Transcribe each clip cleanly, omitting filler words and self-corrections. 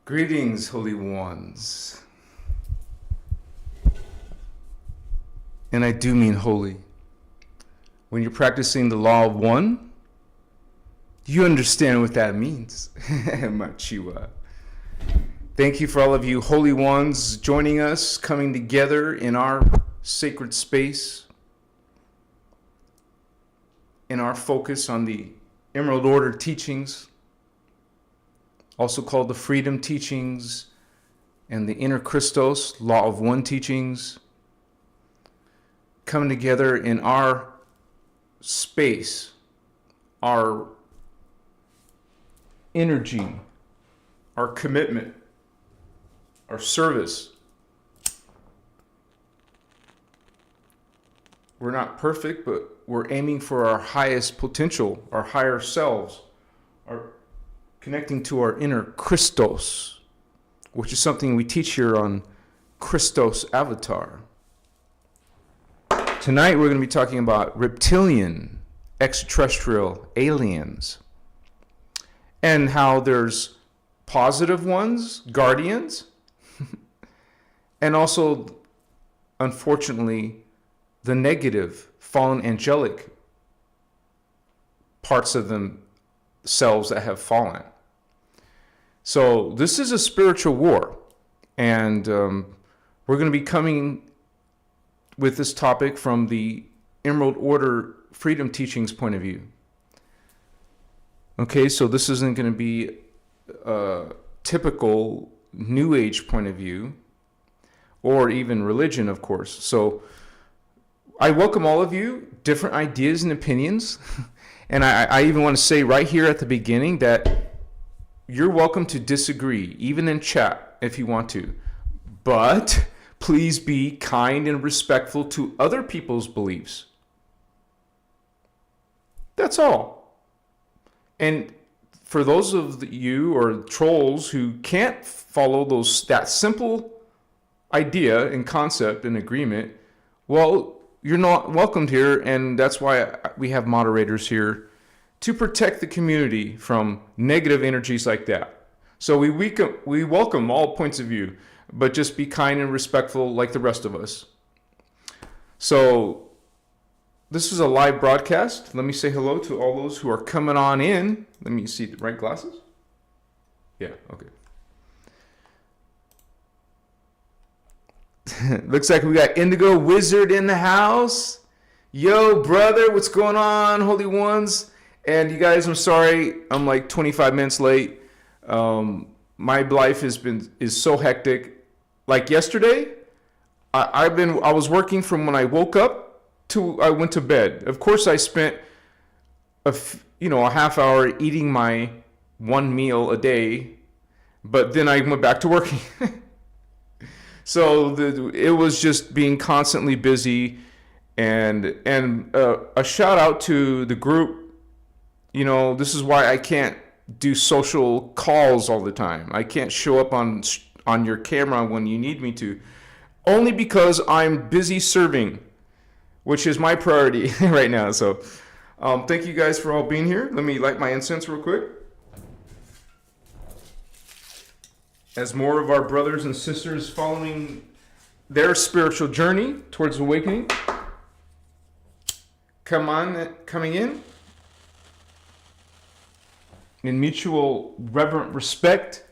Greetings, holy ones. And I do mean holy. When you're practicing the law of one, you understand what that means. Machiwa. Thank you for all of you holy ones joining us, coming together in our sacred space, in our focus on the Emerald Order teachings, also called the Freedom Teachings and the Innerchristos, Law of One teachings, coming together in our space, our energy, our commitment, our service. We're not perfect, but we're aiming for our highest potential, our higher selves, our connecting to our inner Christos, which is something we teach here on Christos Avatar. Tonight we're going to be talking about reptilian, extraterrestrial aliens, and how there's positive ones, guardians, and also, unfortunately, the negative, fallen angelic parts of themselves that have fallen. So this is a spiritual war, and we're going to be coming with this topic from the Emerald Order Freedom Teachings point of view. Okay, so this isn't going to be a typical New Age point of view, or even religion, of course. So I welcome all of you, different ideas and opinions. And I even want to say right here at the beginning that you're welcome to disagree, even in chat if you want to. But please be kind and respectful to other people's beliefs. That's all. And for those of you or trolls who can't follow that simple idea and concept and agreement, well, you're not welcomed here, and that's why we have moderators here to protect the community from negative energies like that. So we welcome all points of view, but just be kind and respectful like the rest of us. So this is a live broadcast. Let me say hello to all those who are coming on in. Let me see the right glasses. Yeah, okay. Looks like we got Indigo Wizard in the house. Yo, brother, what's going on, holy ones? And you guys, I'm sorry, I'm like 25 minutes late. My life is so hectic. Like yesterday, I was working from when I woke up to I went to bed. Of course, I spent a half hour eating my one meal a day, but then I went back to working. So it was just being constantly busy, and a shout out to the group. This is why I can't do social calls all the time. I can't show up on your camera when you need me to, only because I'm busy serving, which is my priority right now. So thank you guys for all being here. Let me light my incense real quick. As more of our brothers and sisters following their spiritual journey towards awakening coming in mutual reverent respect.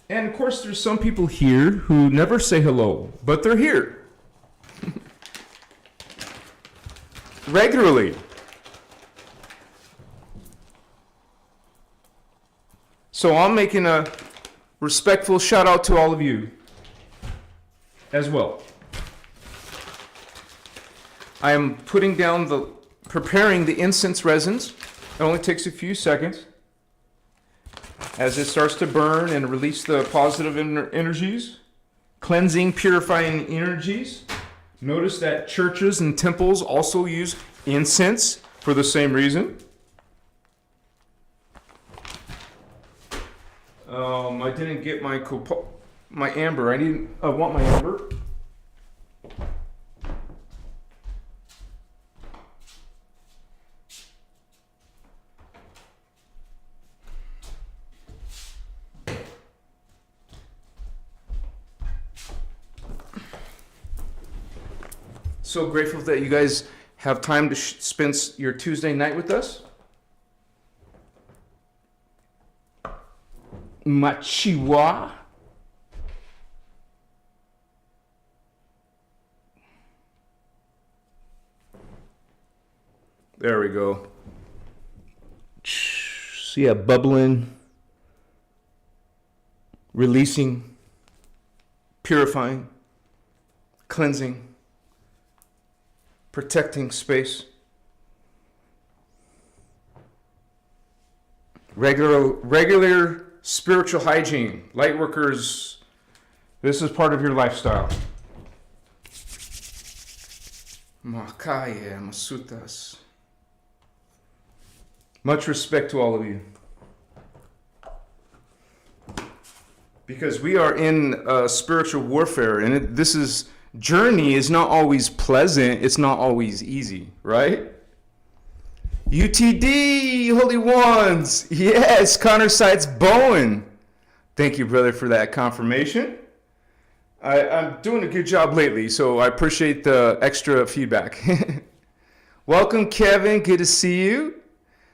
And of course, there's some people here who never say hello, but they're here regularly. So I'm making a respectful shout out to all of you as well. I am preparing the incense resins. It only takes a few seconds. As it starts to burn and release the positive energies, cleansing, purifying energies. Notice that churches and temples also use incense for the same reason. I didn't get my amber. I want my amber. So grateful that you guys have time to spend your Tuesday night with us. Machiwa. There we go. See a bubbling, releasing, purifying, cleansing, protecting space. Regular spiritual hygiene. Light workers, this is part of your lifestyle. Makaya Masutas. Much respect to all of you. Because we are in spiritual warfare, and this journey is not always pleasant. It's not always easy, right? UTD, Holy Ones. Yes, Connor Sites Bowen. Thank you, brother, for that confirmation. I'm doing a good job lately, so I appreciate the extra feedback. Welcome, Kevin. Good to see you.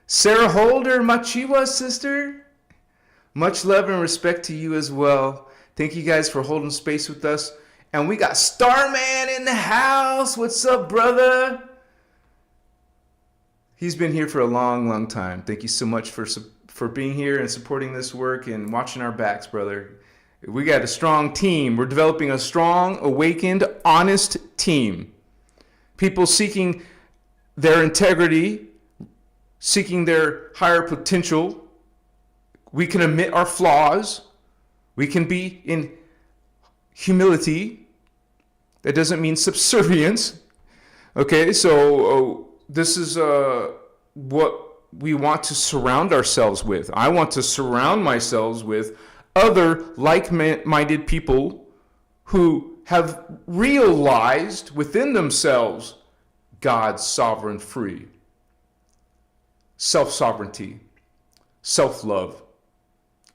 Sarah Holder, Machiwa sister. Much love and respect to you as well. Thank you guys for holding space with us. And we got Starman in the house. What's up, brother? He's been here for a long, long time. Thank you so much for being here and supporting this work and watching our backs, brother. We got a strong team. We're developing a strong, awakened, honest team. People seeking their integrity, seeking their higher potential. We can admit our flaws. We can be in humility. That doesn't mean subservience. Okay, so this is what we want to surround ourselves with. I want to surround myself with other like-minded people who have realized within themselves God's sovereign free. Self-sovereignty, self-love,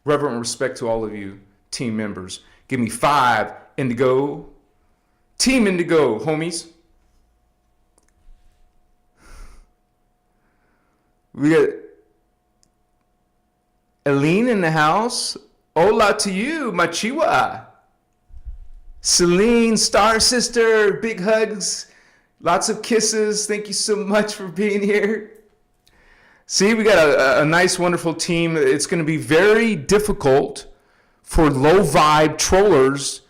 reverent respect to all of you team members. Give me 5 Indigo. Team Indigo, homies. We got Eileen in the house. Hola to you, Machiwa. Celine, Star Sister, big hugs, lots of kisses. Thank you so much for being here. See, we got a nice, wonderful team. It's going to be very difficult for low vibe trollers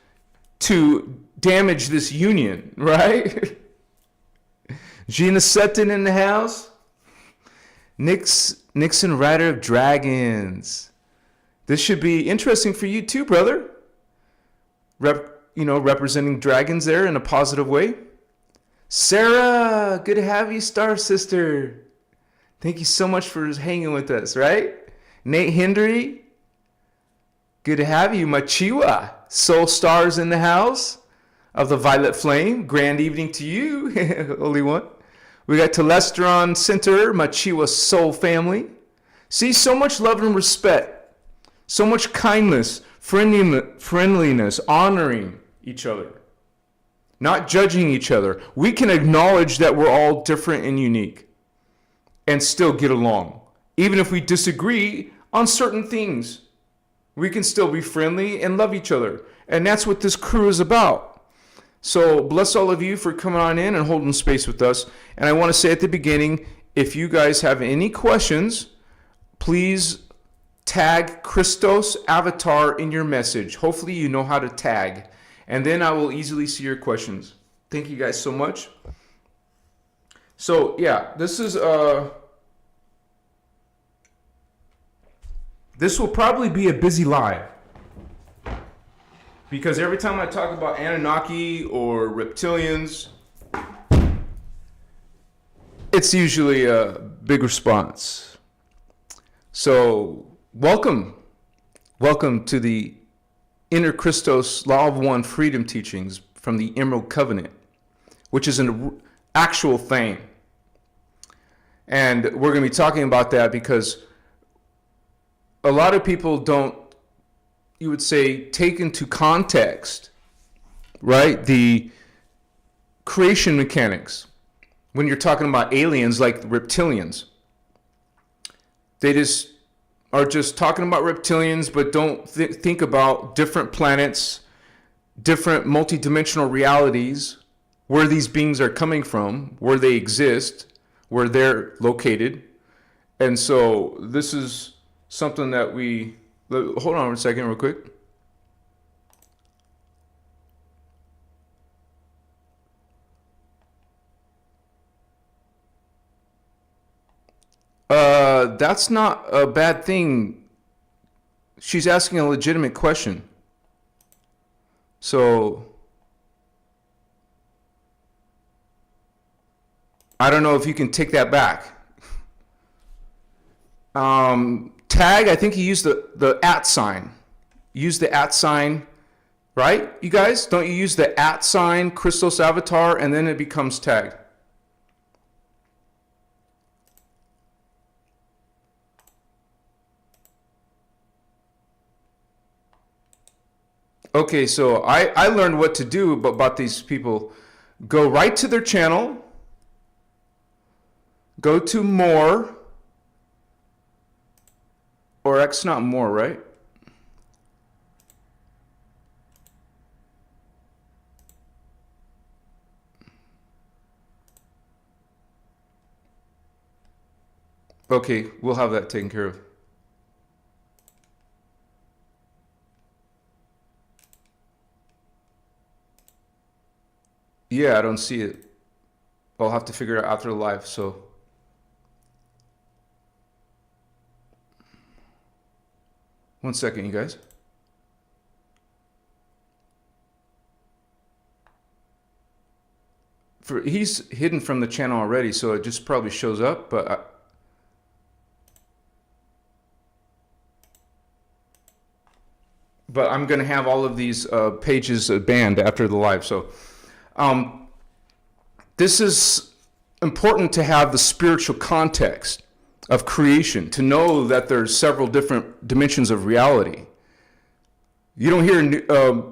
to damage this union, right? Gina Sutton in the house. Nixon, Rider of Dragons. This should be interesting for you too, brother. Representing dragons there in a positive way. Sarah, good to have you, Star Sister. Thank you so much for hanging with us, right? Nate Hendry, good to have you. Machiwa, Soul Stars in the house of the Violet Flame. Grand evening to you, Holy One. We got Telestron Center, Machiwa Soul Family. See, so much love and respect, so much kindness, friendliness, honoring each other, not judging each other. We can acknowledge that we're all different and unique and still get along. Even if we disagree on certain things, we can still be friendly and love each other. And that's what this crew is about. So bless all of you for coming on in and holding space with us. And I want to say at the beginning, if you guys have any questions, please tag Christos avatar in your message. Hopefully you know how to tag. And then I will easily see your questions. Thank you guys so much. So yeah, this will probably be a busy live. Because every time I talk about Anunnaki or reptilians, it's usually a big response. So, welcome to the innerchristos Law of One Freedom teachings from the Emerald Covenant, which is an actual thing. And we're going to be talking about that because a lot of people don't, you would say, take into context, right, the creation mechanics. When you're talking about aliens like reptilians, they just are just talking about reptilians, but don't think about different planets, different multidimensional realities, where these beings are coming from, where they exist, where they're located. And so this is something that we, hold on a second real quick. That's not a bad thing. She's asking a legitimate question. So I don't know if you can take that back. Tag, I think he used the @ sign. Use the @ sign, right? You guys, don't you use the @ sign, Christos avatar, and then it becomes tagged? Okay, so I learned what to do about these people. Go right to their channel. Go to more. Or X, not more, right? Okay, we'll have that taken care of. Yeah, I don't see it. I'll have to figure it out after the live, so. One second, you guys. He's hidden from the channel already, so it just probably shows up, but I'm going to have all of these pages banned after the live. So this is important to have the spiritual context of creation, to know that there's several different dimensions of reality. You don't hear,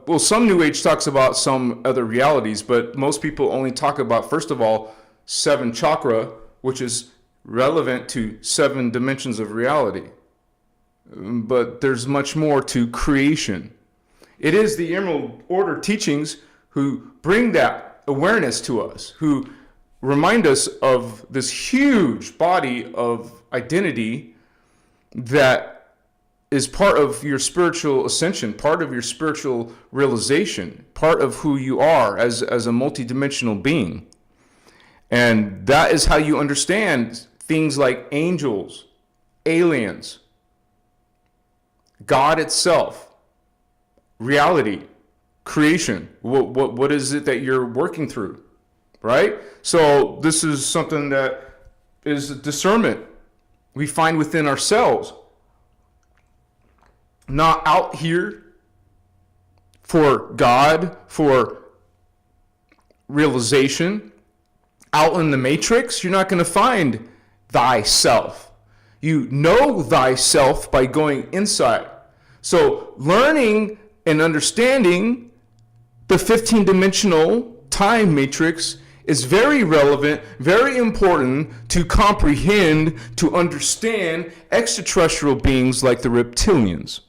well, some New Age talks about some other realities, but most people only talk about, first of all, 7 chakra, which is relevant to 7 dimensions of reality. But there's much more to creation. It is the Emerald Order teachings who bring that awareness to us, who remind us of this huge body of identity that is part of your spiritual ascension, part of your spiritual realization, part of who you are as a multidimensional being. And that is how you understand things like angels, aliens, God itself, reality, creation. What is it that you're working through, right? So this is something that is discernment we find within ourselves, not out here for God, for realization. Out in the matrix, you're not going to find thyself. You know thyself by going inside. So learning and understanding the 15-dimensional time matrix is very relevant, very important to comprehend, to understand extraterrestrial beings like the reptilians.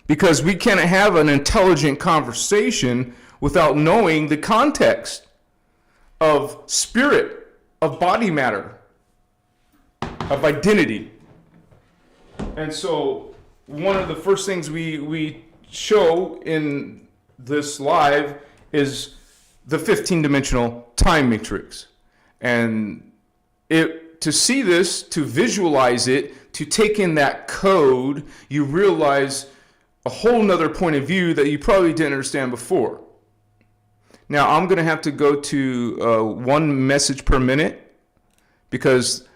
Because we can't have an intelligent conversation without knowing the context of spirit, of body matter, of identity. And so one of the first things we show in this live is the 15-dimensional time matrix. And to see this, to visualize it, to take in that code, you realize a whole nother point of view that you probably didn't understand before. Now, I'm going to have to go to 1 message per minute because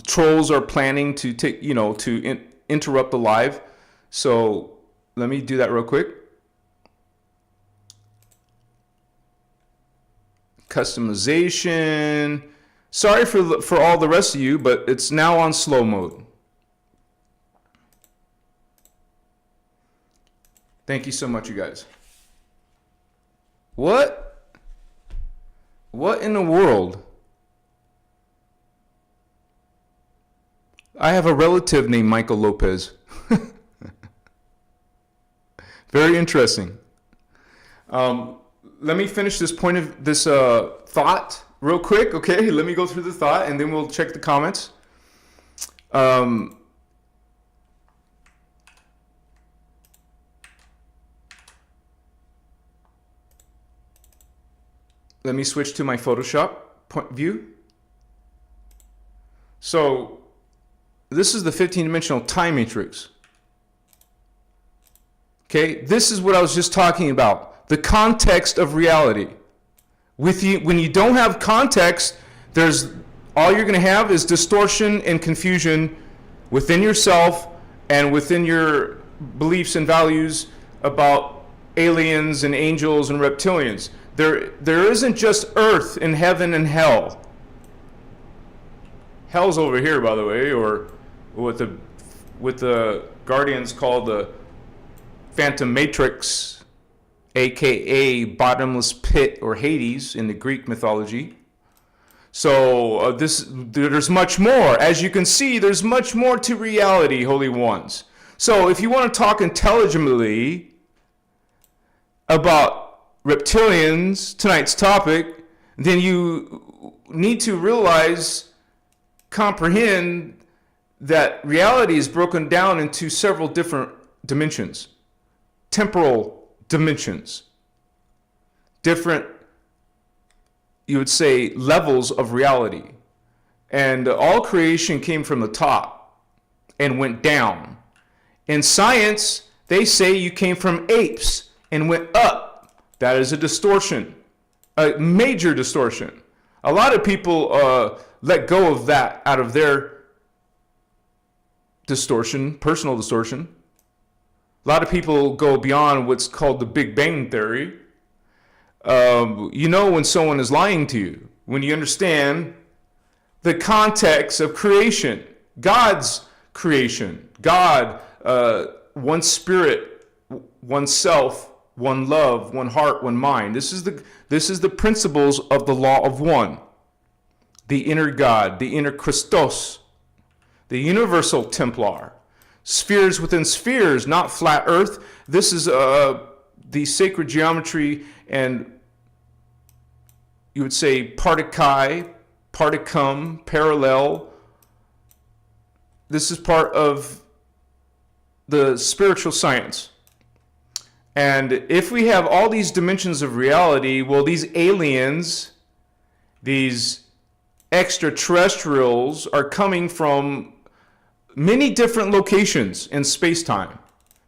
trolls are planning to interrupt the live. So let me do that real quick. Customization. Sorry for all the rest of you, but it's now on slow mode. Thank you so much, you guys. What? What in the world? I have a relative named Michael Lopez. Very interesting. Let me finish this point of this thought real quick, okay? Let me go through the thought and then we'll check the comments. Let me switch to my Photoshop point view. So this is the 15-dimensional time matrix. Okay, this is what I was just talking about. The context of reality. When you don't have context, all you're going to have is distortion and confusion within yourself and within your beliefs and values about aliens and angels and reptilians. There isn't just earth and heaven and hell. Hell's over here, by the way, or what the Guardians call the Phantom Matrix, aka bottomless pit or Hades in the Greek mythology. So there's much more. As you can see, there's much more to reality, Holy Ones. So if you want to talk intelligently about reptilians, tonight's topic, then you need to comprehend that reality is broken down into several different dimensions, temporal dimensions, different, you would say, levels of reality. And all creation came from the top and went down. In science, they say you came from apes and went up. That is a distortion, a major distortion. A lot of people let go of that out of their distortion, personal distortion. A lot of people go beyond what's called the Big Bang Theory. You know when someone is lying to you, when you understand the context of creation, God's creation, God, one spirit, one self, one love, one heart, one mind. This is the principles of the law of one. The inner God, the inner Christos, the universal Templar. Spheres within spheres, not flat earth. This is the sacred geometry and you would say partikai, particum, parallel. This is part of the spiritual science. And if we have all these dimensions of reality, well, these aliens, these extraterrestrials are coming from many different locations in space-time.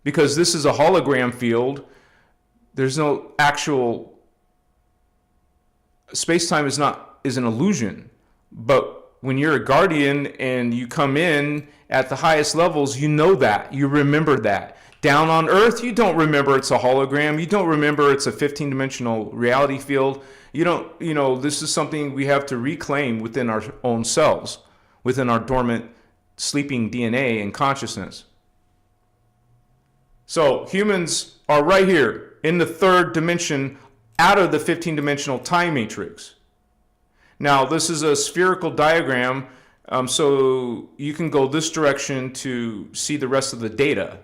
Because this is a hologram field, there's no actual... Space-time is an illusion. But when you're a guardian and you come in at the highest levels, you know that. You remember that. Down on Earth, you don't remember it's a hologram. You don't remember it's a 15-dimensional reality field. This is something we have to reclaim within our own selves, within our dormant, sleeping DNA and consciousness. So humans are right here in the third dimension out of the 15-dimensional time matrix. Now, this is a spherical diagram, so you can go this direction to see the rest of the data.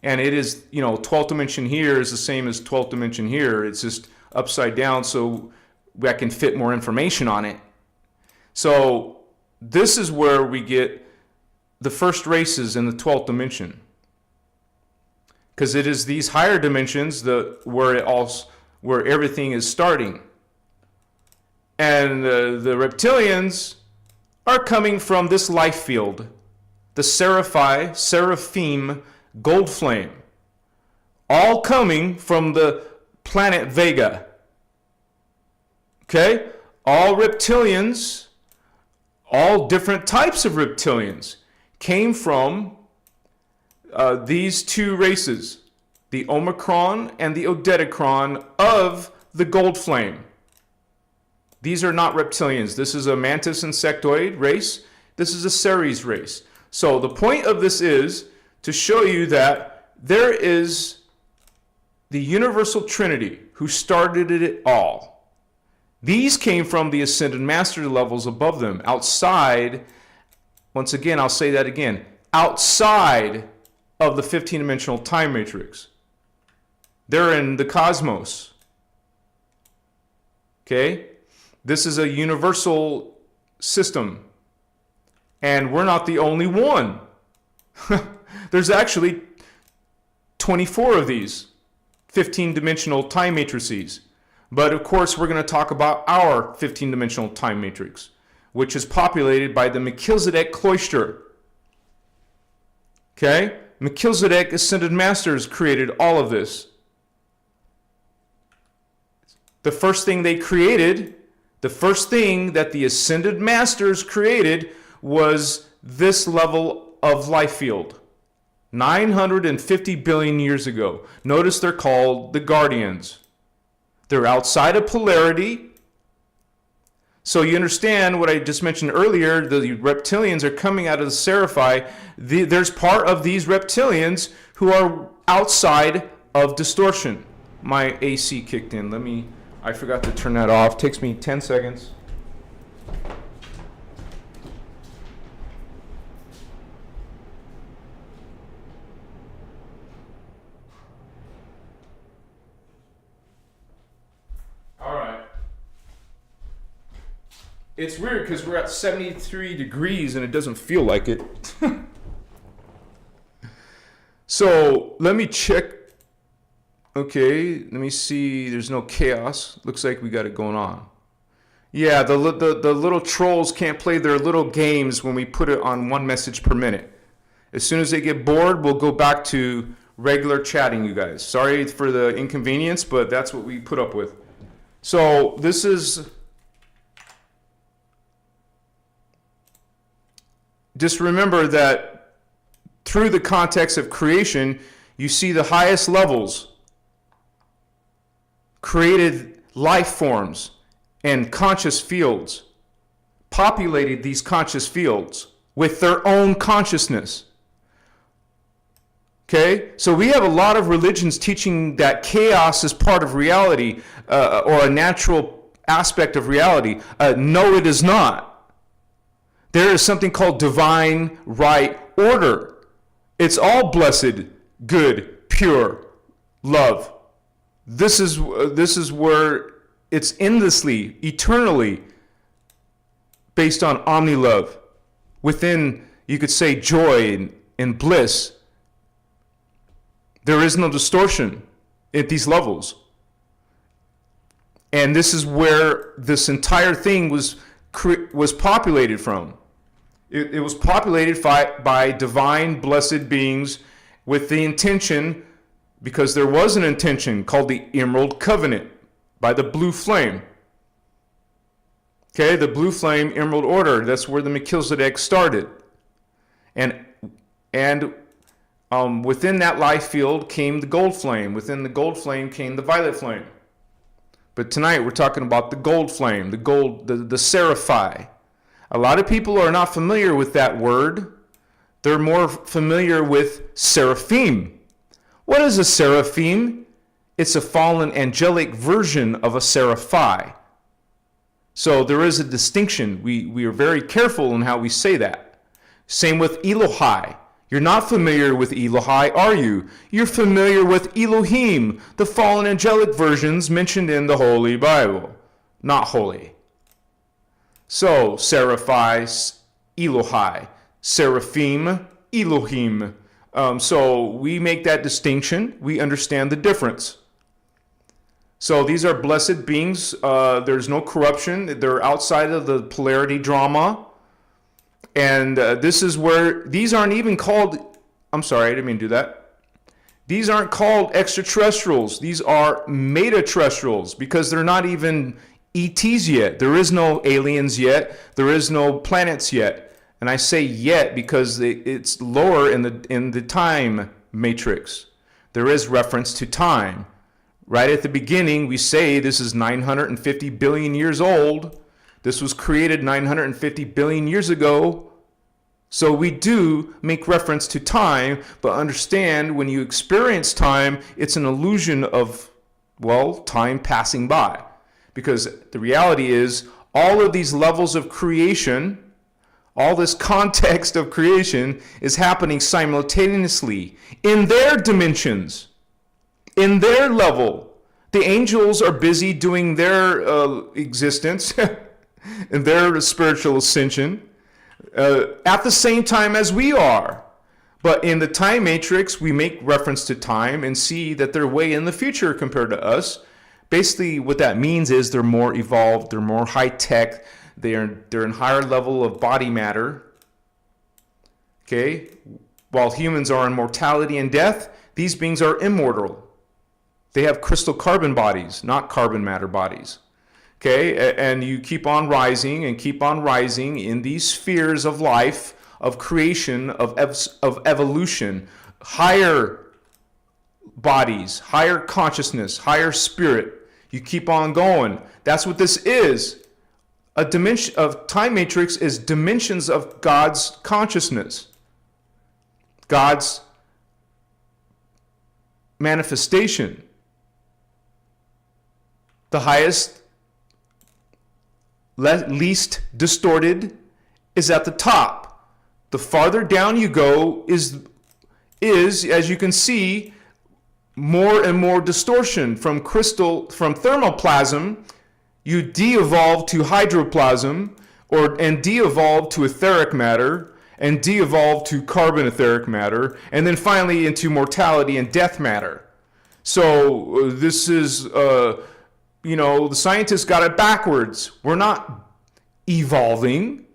And it is, 12th dimension here is the same as 12th dimension here. It's just upside down so I can fit more information on it. So this is where we get the first races in the 12th dimension. Because it is these higher dimensions where everything is starting. And the reptilians are coming from this life field, the seraphim, gold flame, all coming from the planet Vega. Okay? All reptilians, all different types of reptilians came from these two races, the Omicron and the Odedicron of the gold flame. These are not reptilians. This is a mantis insectoid race. This is a Ceres race. So the point of this is to show you that there is the universal Trinity who started it all. These came from the ascended master levels above them, outside, once again, I'll say that again, outside of the 15-dimensional time matrix. They're in the cosmos. Okay? This is a universal system. And we're not the only one. There's actually 24 of these 15-dimensional time matrices. But of course, we're going to talk about our 15-dimensional time matrix, which is populated by the Melchizedek cloister. Okay? Melchizedek ascended masters created all of this. The first thing they created, the first thing that the ascended masters created was this level of life field. 950 billion years ago. Notice they're called the Guardians. They're outside of polarity. So you understand what I just mentioned earlier, the reptilians are coming out of the Seraphi. There's part of these reptilians who are outside of distortion. My AC kicked in. I forgot to turn that off. Takes me 10 seconds. All right. It's weird because we're at 73 degrees and it doesn't feel like it. So let me check. Okay, let me see. There's no chaos. Looks like we got it going on. Yeah, the little trolls can't play their little games when we put it on 1 message per minute. As soon as they get bored, we'll go back to regular chatting, you guys. Sorry for the inconvenience, but that's what we put up with. So this is... Just remember that through the context of creation, you see the highest levels created life forms and conscious fields, populated these conscious fields with their own consciousness. Okay? So we have a lot of religions teaching that chaos is part of reality or a natural aspect of reality. No, it is not. There is something called divine right order. It's all blessed, good, pure, love. This is where it's endlessly, eternally based on omni-love. Within, you could say, joy and bliss. There is no distortion at these levels. And this is where this entire thing was populated from. It was populated by divine, blessed beings with the intention, because there was an intention called the Emerald Covenant by the blue flame. Okay, the blue flame, Emerald Order, that's where the Melchizedek started. And within that life field came the gold flame. Within the gold flame came the violet flame. But tonight we're talking about the gold flame, the Seraphi. A lot of people are not familiar with that word. They're more familiar with seraphim. What is a seraphim? It's a fallen angelic version of a seraphi. So there is a distinction. We are very careful in how we say that. Same with Elohai. You're not familiar with Elohai, are you? You're familiar with Elohim, the fallen angelic versions mentioned in the Holy Bible. Not holy. So, Seraphi, Elohai, Seraphim, Elohim. So we make that distinction. We understand the difference. So these are blessed beings. There's no corruption. They're outside of the polarity drama. And this is where, these aren't even called, I'm sorry, I didn't mean to do that. These aren't called extraterrestrials. These are meta-terrestrials because they're not even ETs yet. There is no aliens yet. There is no planets yet. And I say yet because it's lower in the time matrix. There is reference to time. Right at the beginning, we say this is 950 billion years old. This was created 950 billion years ago. So we do make reference to time, but understand when you experience time, it's an illusion of, well, time passing by. Because the reality is, all of these levels of creation, all this context of creation is happening simultaneously in their dimensions, in their level. The angels are busy doing their existence and their spiritual ascension at the same time as we are. But in the time matrix, we make reference to time and see that they're way in the future compared to us. Basically, what that means is they're more evolved, they're more high-tech, they're in higher level of body matter. Okay? While humans are in mortality and death, these beings are immortal. They have crystal carbon bodies, not carbon matter bodies. Okay? And you keep on rising and keep on rising in these spheres of life, of creation, of evolution, higher bodies, higher consciousness, higher spirit. You keep on going. That's what this is. A dimension of time matrix is dimensions of God's consciousness, God's manifestation. The highest, least distorted is at the top. The farther down you go is as you can see, more and more distortion from thermoplasm. You de-evolve to hydroplasm, and de-evolve to etheric matter, and de-evolve to carbon etheric matter, and then finally into mortality and death matter. So this is, the scientists got it backwards. We're not evolving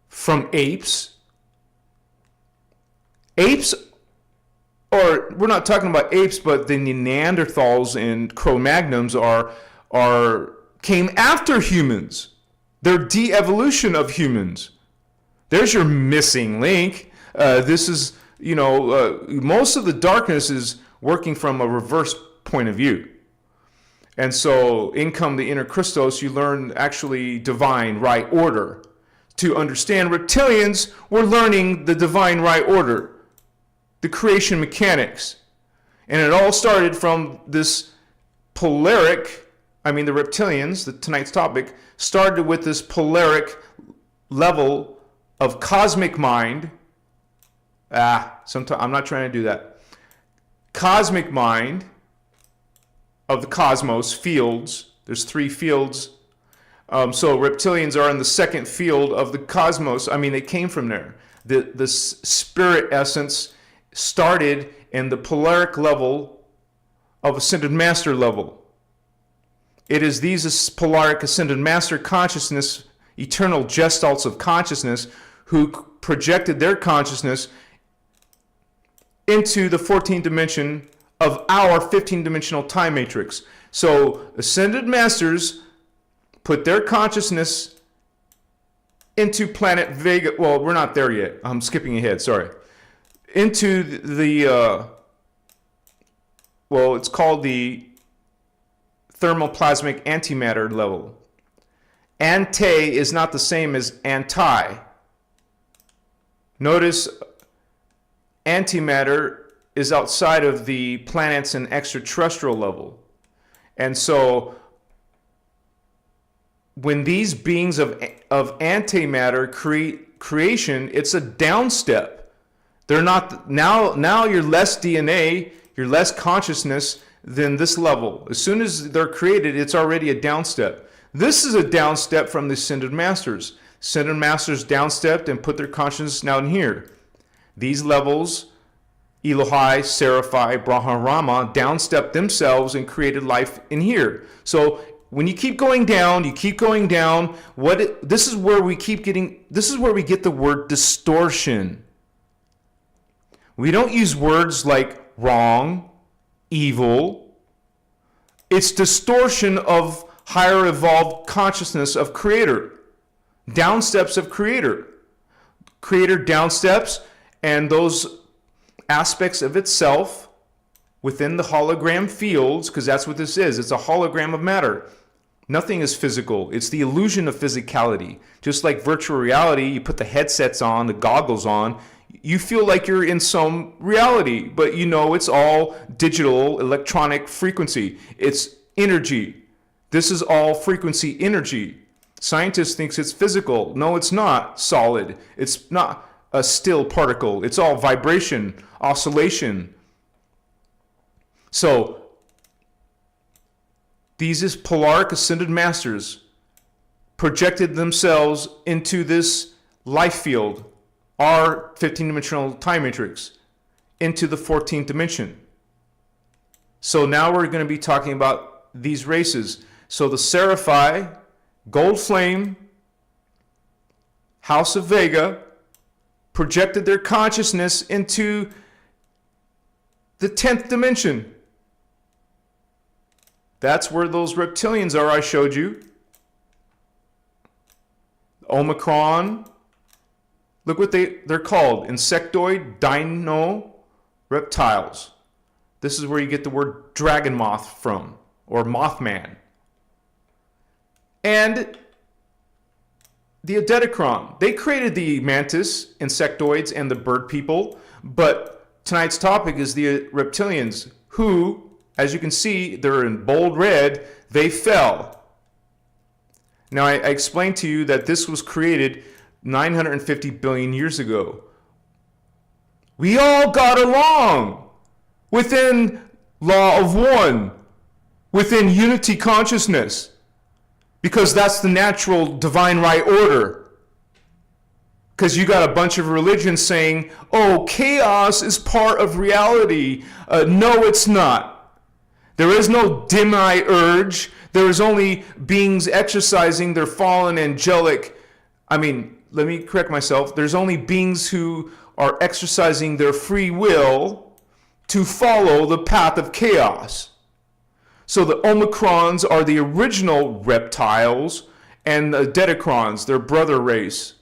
from apes. Or we're not talking about apes, but the Neanderthals and Cro-Magnons came after humans. They're de-evolution of humans. There's your missing link. This is, most of the darkness is working from a reverse point of view. And so in come the innerchristos, you learn actually divine right order. To understand reptilians, we're learning the divine right order, the creation mechanics. And it all started from this polaric, the reptilians, tonight's topic, started with this polaric level of cosmic mind. I'm not trying to do that. Cosmic mind of the cosmos, fields. There's 3 fields. So reptilians are in the second field of the cosmos. They came from there. The spirit essence started in the polaric level of ascended master level. It is these polaric ascended master consciousness, eternal gestalts of consciousness, who projected their consciousness into the 14th dimension of our 15-dimensional time matrix. So ascended masters put their consciousness into planet Vega. Well, we're not there yet. I'm skipping ahead, sorry. Into it's called the thermoplasmic antimatter level. Ante is not the same as anti. Notice antimatter is outside of the planets and extraterrestrial level. And so when these beings of antimatter create creation, it's a down step. They're not now you're less DNA, you're less consciousness than this level. As soon as they're created, it's already a down step. This is a down step from the ascended masters. Ascended masters downstepped and put their consciousness down here. These levels, Elohai, Seraphai, Brahma, downstepped themselves and created life in here. So when you keep going down, this is where we get the word distortion. We don't use words like wrong, evil. It's distortion of higher evolved consciousness of creator. Downsteps of creator. Creator downsteps, and those aspects of itself within the hologram fields, because that's what this is. It's a hologram of matter. Nothing is physical. It's the illusion of physicality. Just like virtual reality, you put the headsets on, the goggles on, you feel like you're in some reality, but it's all digital, electronic frequency. It's energy. This is all frequency energy. Scientists think it's physical. No, it's not solid. It's not a still particle. It's all vibration, oscillation. So these polaric ascended masters projected themselves into this life field, our 15-dimensional time matrix, into the 14th dimension. So now we're going to be talking about these races. So the Seraphi, Gold Flame, House of Vega, projected their consciousness into the 10th dimension. That's where those reptilians are I showed you. Omicron. Look what they're called. Insectoid dino reptiles. This is where you get the word dragon moth from, or Mothman. And the Adetacron. They created the mantis, insectoids, and the bird people. But tonight's topic is the reptilians, who, as you can see, they're in bold red. They fell. Now, I explained to you that this was created 950 billion years ago. We all got along within law of one, within unity consciousness, because that's the natural divine right order. Because you got a bunch of religions saying, oh, chaos is part of reality. No, it's not. There is no demiurge. There is only beings exercising their fallen angelic. Let me correct myself. There's only beings who are exercising their free will to follow the path of chaos. So the Omicrons are the original reptiles, and the Adetacrons, their brother race,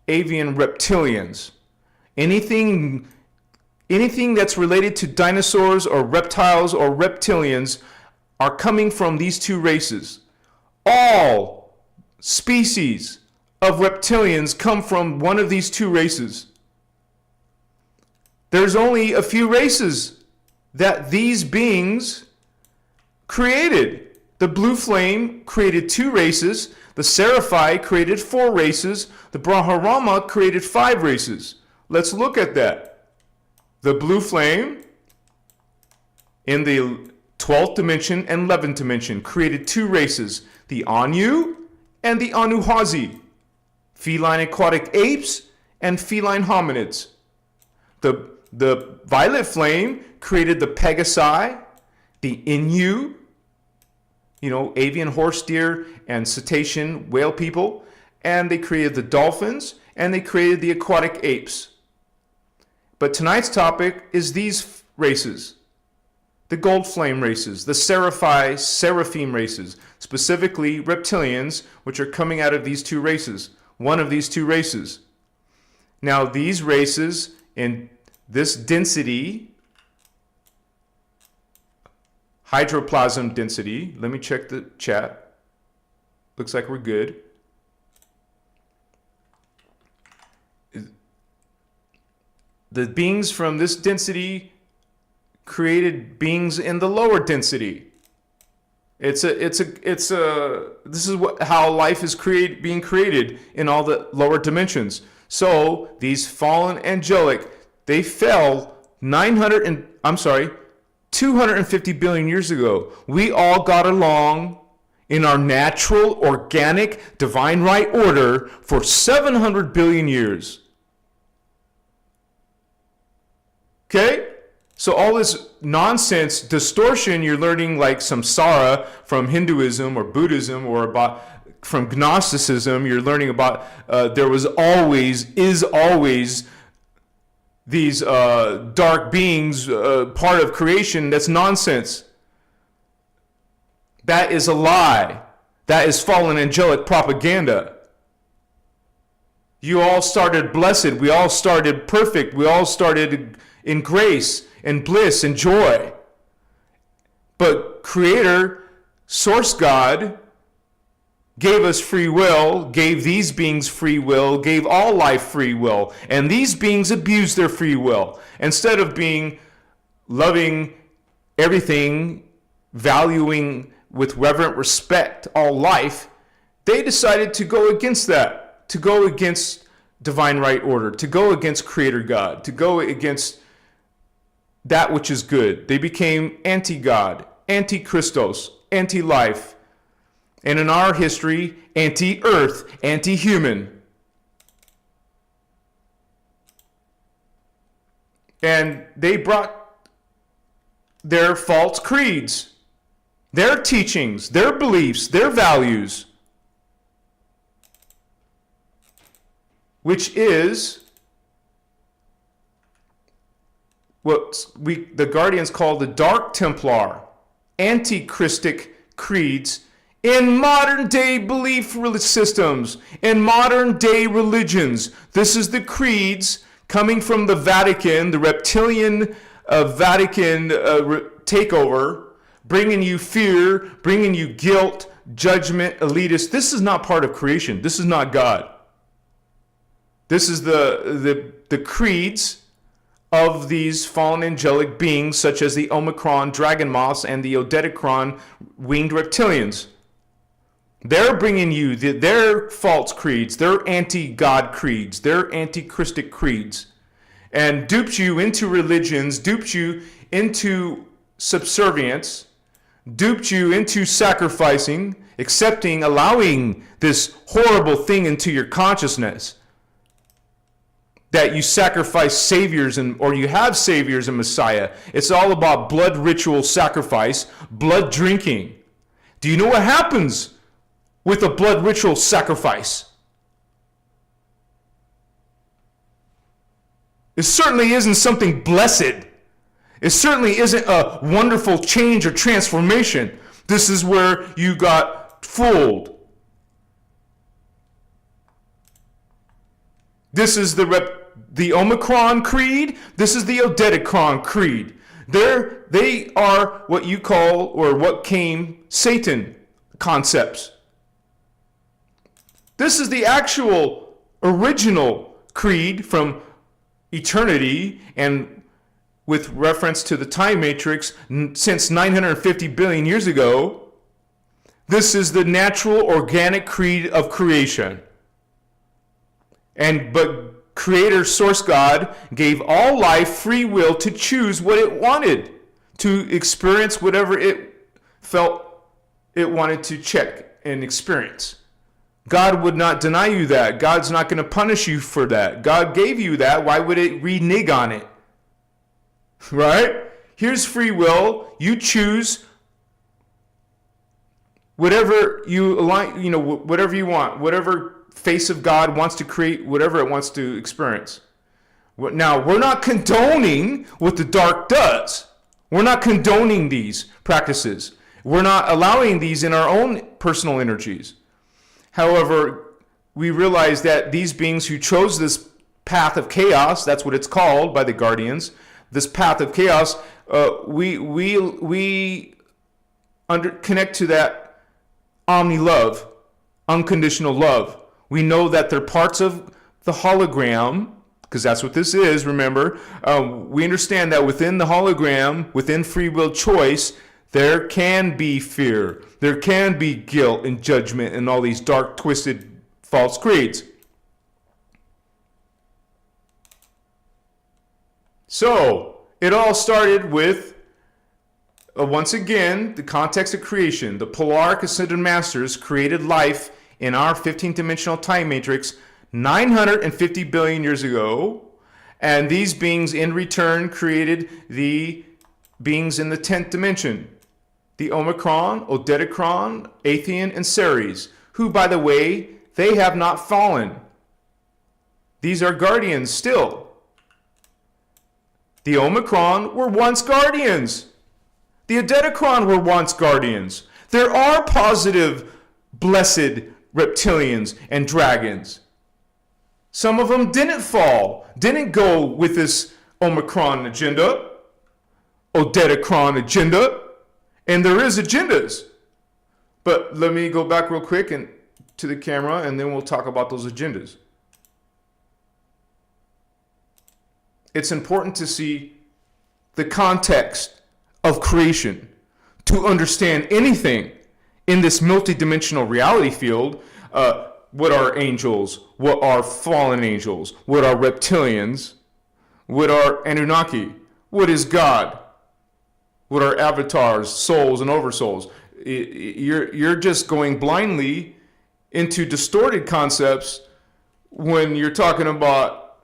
avian reptilians. Anything that's related to dinosaurs or reptiles or reptilians are coming from these two races. All species of reptilians come from one of these two races. There's only a few races that these beings created. The blue flame created 2 races. The Seraphi created 4 races. The Brahmarama created 5 races. Let's look at that. The blue flame in the 12th dimension and 11th dimension created 2 races. The Anu and the Anuhazi. Feline aquatic apes and feline hominids. The violet flame created the Pegasi, the Inu, avian horse deer and cetacean whale people, and they created the dolphins, and they created the aquatic apes. But tonight's topic is these races, the gold flame races, the Seraphi, Seraphim races, specifically reptilians, which are coming out of these 2 races, one of these 2 races. Now, these races in this density, hydroplasm density, let me check the chat. Looks like we're good. The beings from this density created beings in the lower density. This is how life is being created in all the lower dimensions. So these fallen angelic, they fell 250 billion years ago. We all got along in our natural, organic, divine right order for 700 billion years. Okay? So all this nonsense, distortion, you're learning like samsara from Hinduism or Buddhism or from Gnosticism. You're learning about there was always, is always these dark beings, part of creation. That's nonsense. That is a lie. That is fallen angelic propaganda. You all started blessed. We all started perfect. We all started in grace and bliss and joy. But Creator, Source God, gave us free will, gave these beings free will, gave all life free will. And these beings abused their free will. Instead of being loving everything, valuing with reverent respect all life, they decided to go against that, to go against divine right order, to go against Creator God, to go against that which is good. They became anti-God, anti-Christos, anti-life, and in our history, anti-earth, anti-human. And they brought their false creeds, their teachings, their beliefs, their values, which is what the Guardians call the Dark Templar, anti-Christic creeds in modern day belief systems, in modern day religions. This is the creeds coming from the Vatican, the reptilian Vatican takeover, bringing you fear, bringing you guilt, judgment, elitist. This is not part of creation. This is not God. This is the creeds of these fallen angelic beings, such as the Omicron dragon moths and the Odedicron winged reptilians. They're bringing you their false creeds, their anti-God creeds, their anti-Christic creeds, and duped you into religions, duped you into subservience, duped you into sacrificing, accepting, allowing this horrible thing into your consciousness, that you sacrifice saviors or you have saviors and Messiah. It's all about blood ritual sacrifice, blood drinking. Do you know what happens with a blood ritual sacrifice? It certainly isn't something blessed. It certainly isn't a wonderful change or transformation. This is where you got fooled. This is the Omicron creed. This is the Odedicron creed. They are what you call, or what came, Satan concepts. This is the actual original creed from eternity, and with reference to the time matrix since 950 billion years ago. This is the natural organic creed of creation. But Creator Source God gave all life free will to choose what it wanted, to experience whatever it felt it wanted to check and experience. God would not deny you that. God's not going to punish you for that. God gave you that. Why would it renege on it? Right? Here's free will. You choose whatever you like, whatever you want, whatever face of God wants to create, whatever it wants to experience. Now, we're not condoning what the dark does. We're not condoning these practices. We're not allowing these in our own personal energies. However, we realize that these beings who chose this path of chaos, that's what it's called by the Guardians, this path of chaos, we connect to that omni-love, unconditional love. We know that they're parts of the hologram, because that's what this is, remember. We understand that within the hologram, within free will choice, there can be fear. There can be guilt and judgment and all these dark, twisted, false creeds. So, it all started with, once again, the context of creation. The Polaric Ascended Masters created life in our 15th dimensional time matrix 950 billion years ago. And these beings in return created the beings in the 10th dimension. The Omicron, Odedicron, Athean, and Ceres, who, by the way, they have not fallen. These are guardians still. The Omicron were once guardians. The Odedicron were once guardians. There are positive, blessed reptilians and dragons. Some of them didn't fall, didn't go with this Omicron agenda, Odedicron agenda. And there is agendas. But let me go back real quick to the camera, and then we'll talk about those agendas. It's important to see the context of creation to understand anything in this multidimensional reality field, what are angels? What are fallen angels? What are reptilians? What are Anunnaki? What is God? What are avatars, souls, and oversouls? You're just going blindly into distorted concepts when you're talking about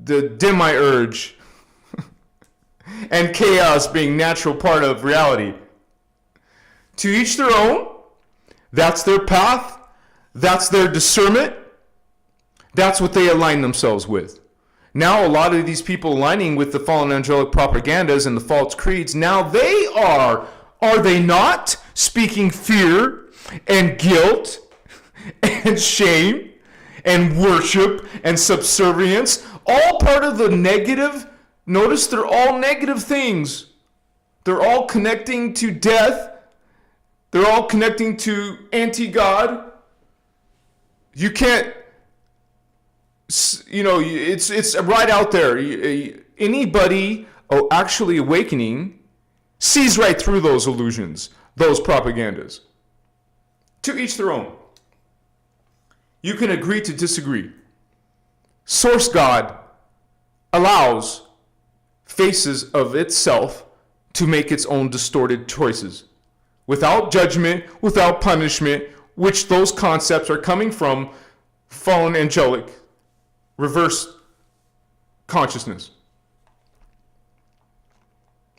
the demiurge and chaos being natural part of reality. To each their own. That's their path. That's their discernment. That's what they align themselves with. Now a lot of these people aligning with the fallen angelic propagandas and the false creeds, now they are they not speaking fear and guilt and shame and worship and subservience? All part of the negative. Notice they're all negative things. They're all connecting to death. They're all connecting to anti-God. You can't, it's right out there. Anybody actually awakening sees right through those illusions, those propagandas. To each their own. You can agree to disagree. Source God allows faces of itself to make its own distorted choices without judgment, without punishment, which those concepts are coming from fallen angelic reverse consciousness.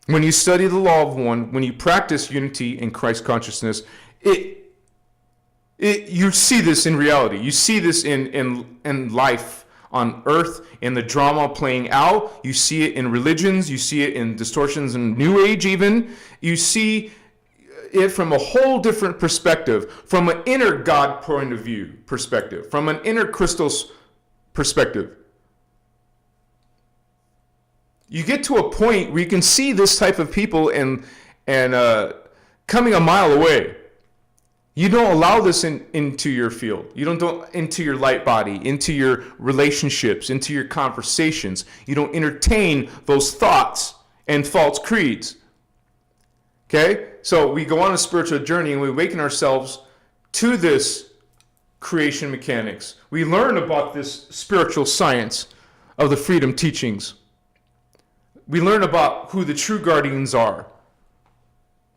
When you study the law of one, when you practice unity in Christ consciousness, you see this in reality. You see this in life on earth, in the drama playing out. You see it in religions. You see it in distortions in New Age even. You see it from a whole different perspective, from an inner God point of view perspective, from an inner Christos perspective. You get to a point where you can see this type of people and coming a mile away. You don't allow this into your field. You don't into your light body, into your relationships, into your conversations. You don't entertain those thoughts and false creeds. Okay? So we go on a spiritual journey and we awaken ourselves to this creation mechanics. We learn about this spiritual science of the freedom teachings. We learn about who the true guardians are.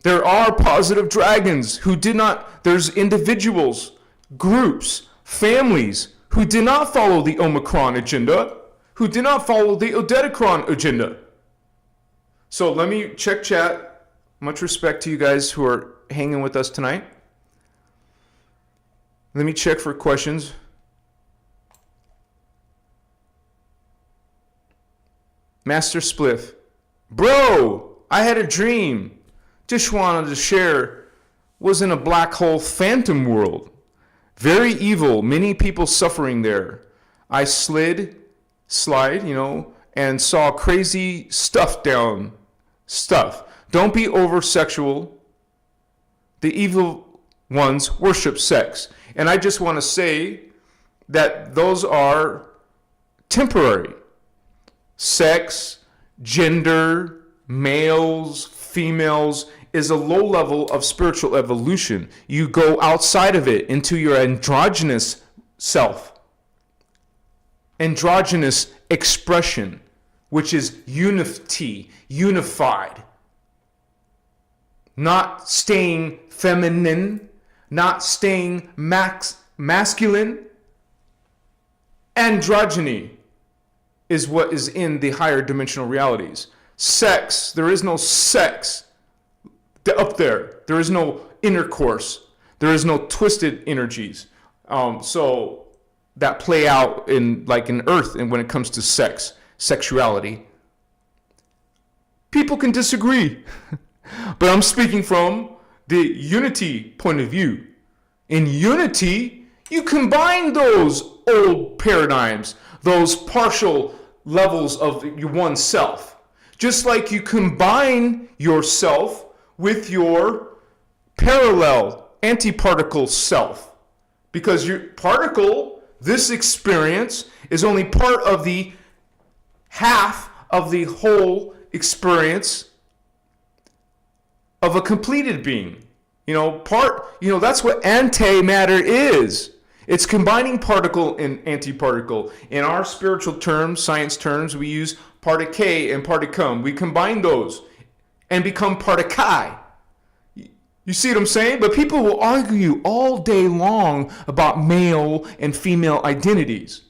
There are positive dragons who did not, there's individuals, groups, families who did not follow the Omicron agenda, who did not follow the Odedicron agenda. So let me check chat. Much respect to you guys who are hanging with us tonight. Let me check for questions. Master Spliff. Bro, I had a dream. Just wanted to share. Was in a black hole phantom world. Very evil. Many people suffering there. I slide, and saw crazy stuff. Don't be over sexual. The evil ones worship sex. And I just want to say that those are temporary. Sex, gender, males, females is a low level of spiritual evolution. You go outside of it into your androgynous self. Androgynous expression, which is unity, unified. Not staying feminine, not staying masculine. Androgyny is what is in the higher dimensional realities. Sex, there is no sex up there. There is no intercourse. There is no twisted energies. So that play out in Earth, and when it comes to sexuality. People can disagree. But I'm speaking from the unity point of view. In unity, you combine those old paradigms, those partial levels of your one self. Just like you combine yourself with your parallel antiparticle self. Because your particle, this experience, is only part of the half of the whole experience of a completed being. That's what antimatter is. It's combining particle and antiparticle. In our spiritual terms, science terms, we use particle and particum. We combine those and become partikai. You see what I'm saying? But people will argue all day long about male and female identities.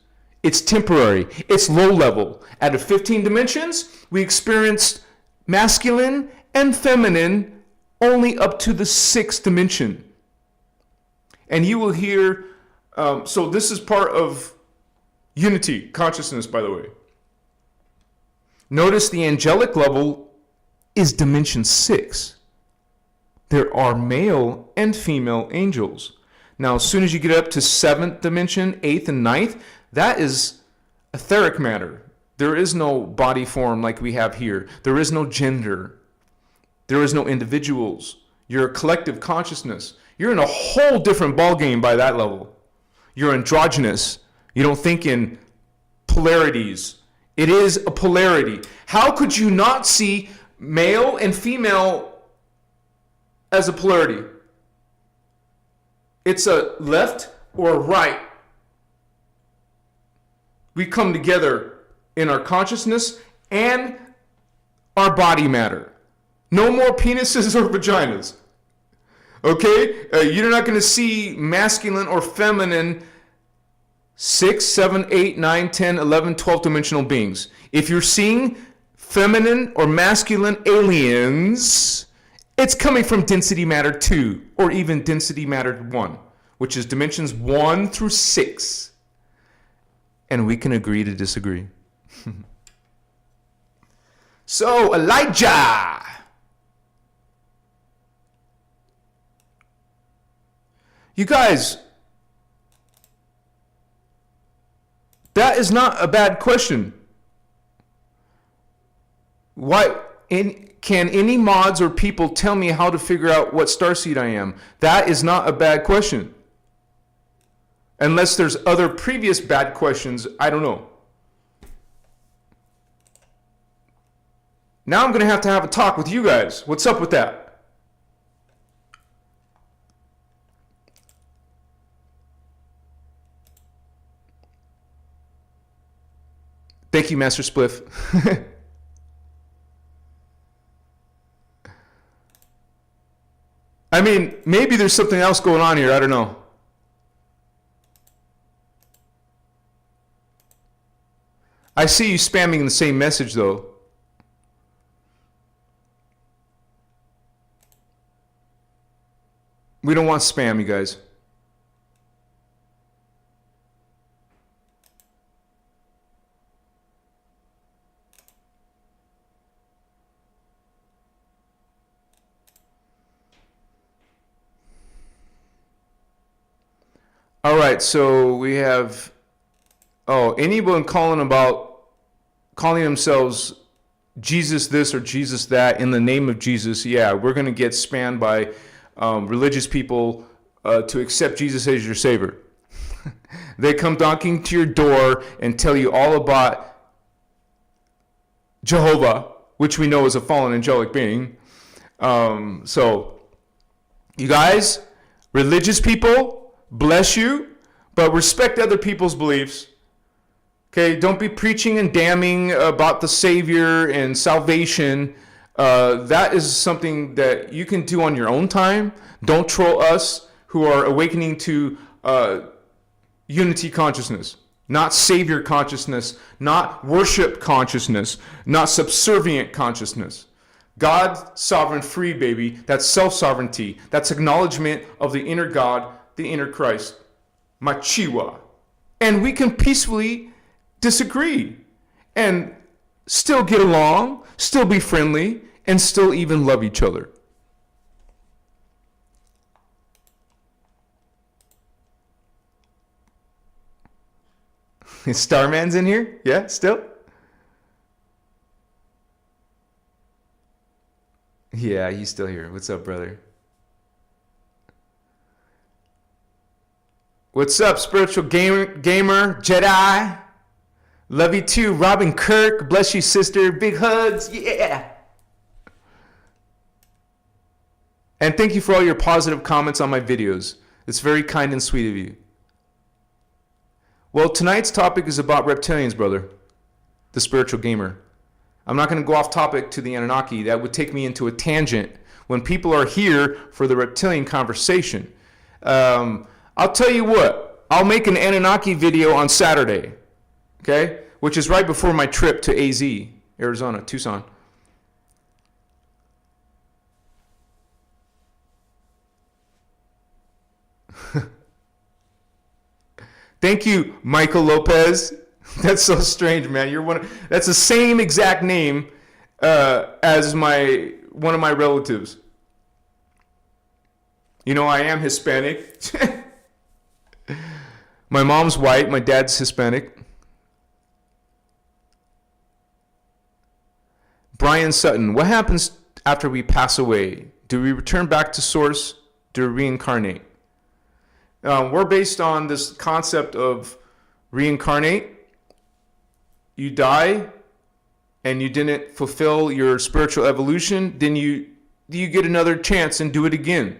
It's temporary. It's low level. Out of 15 dimensions, we experienced masculine and feminine only up to the 6th dimension. And you will hear, so this is part of unity consciousness, by the way. Notice the angelic level is dimension 6. There are male and female angels. Now, as soon as you get up to 7th dimension, 8th and 9th, that is etheric matter. There is no body form like we have here. There is no gender. There is no individuals. You're a collective consciousness. You're in a whole different ballgame by that level. You're androgynous. You don't think in polarities. It is a polarity. How could you not see male and female as a polarity? It's a left or a right. We come together in our consciousness and our body matter. No more penises or vaginas. Okay? You're not going to see masculine or feminine 6, 7, 8, 9, 10, 11, 12 dimensional beings. If you're seeing feminine or masculine aliens, it's coming from density matter 2 or even density matter 1, which is dimensions 1 through 6. And we can agree to disagree. So, Elijah. You guys, that is not a bad question. Can any mods or people tell me how to figure out what starseed I am? That is not a bad question. Unless there's other previous bad questions, I don't know. Now I'm going to have a talk with you guys. What's up with that? Thank you, Master Spliff. I mean, maybe there's something else going on here. I don't know. I see you spamming the same message, though. We don't want spam, you guys. All right, so we have, anyone calling themselves Jesus this or Jesus that in the name of Jesus, yeah, we're going to get spammed by religious people to accept Jesus as your Savior. They come knocking to your door and tell you all about Jehovah, which we know is a fallen angelic being. So, you guys, religious people, bless you, but respect other people's beliefs. Okay, don't be preaching and damning about the Savior and salvation. That is something that you can do on your own time. Don't troll us who are awakening to unity consciousness, not Savior consciousness, not worship consciousness, not subservient consciousness. God, sovereign, free, baby. That's self-sovereignty. That's acknowledgement of the inner God, the inner Christ, Machiwa. And we can peacefully disagree and still get along, still be friendly, and still even love each other. Is Starman's in here? Yeah, still? Yeah, he's still here. What's up, brother? What's up, spiritual gamer, Jedi? Love you too, Robin Kirk. Bless you, sister. Big hugs. Yeah. And thank you for all your positive comments on my videos. It's very kind and sweet of you. Well, tonight's topic is about reptilians, brother. The spiritual gamer. I'm not going to go off topic to the Anunnaki. That would take me into a tangent when people are here for the reptilian conversation. I'll tell you what. I'll make an Anunnaki video on Saturday. Okay? Which is right before my trip to AZ, Arizona, Tucson. Thank you, Michael Lopez. That's so strange, man. That's the same exact name as one of my relatives. You know, I am Hispanic. My mom's white, my dad's Hispanic. Brian Sutton, what happens after we pass away? Do we return back to source? Do we reincarnate? We're based on this concept of reincarnate. You die and you didn't fulfill your spiritual evolution, then you get another chance and do it again.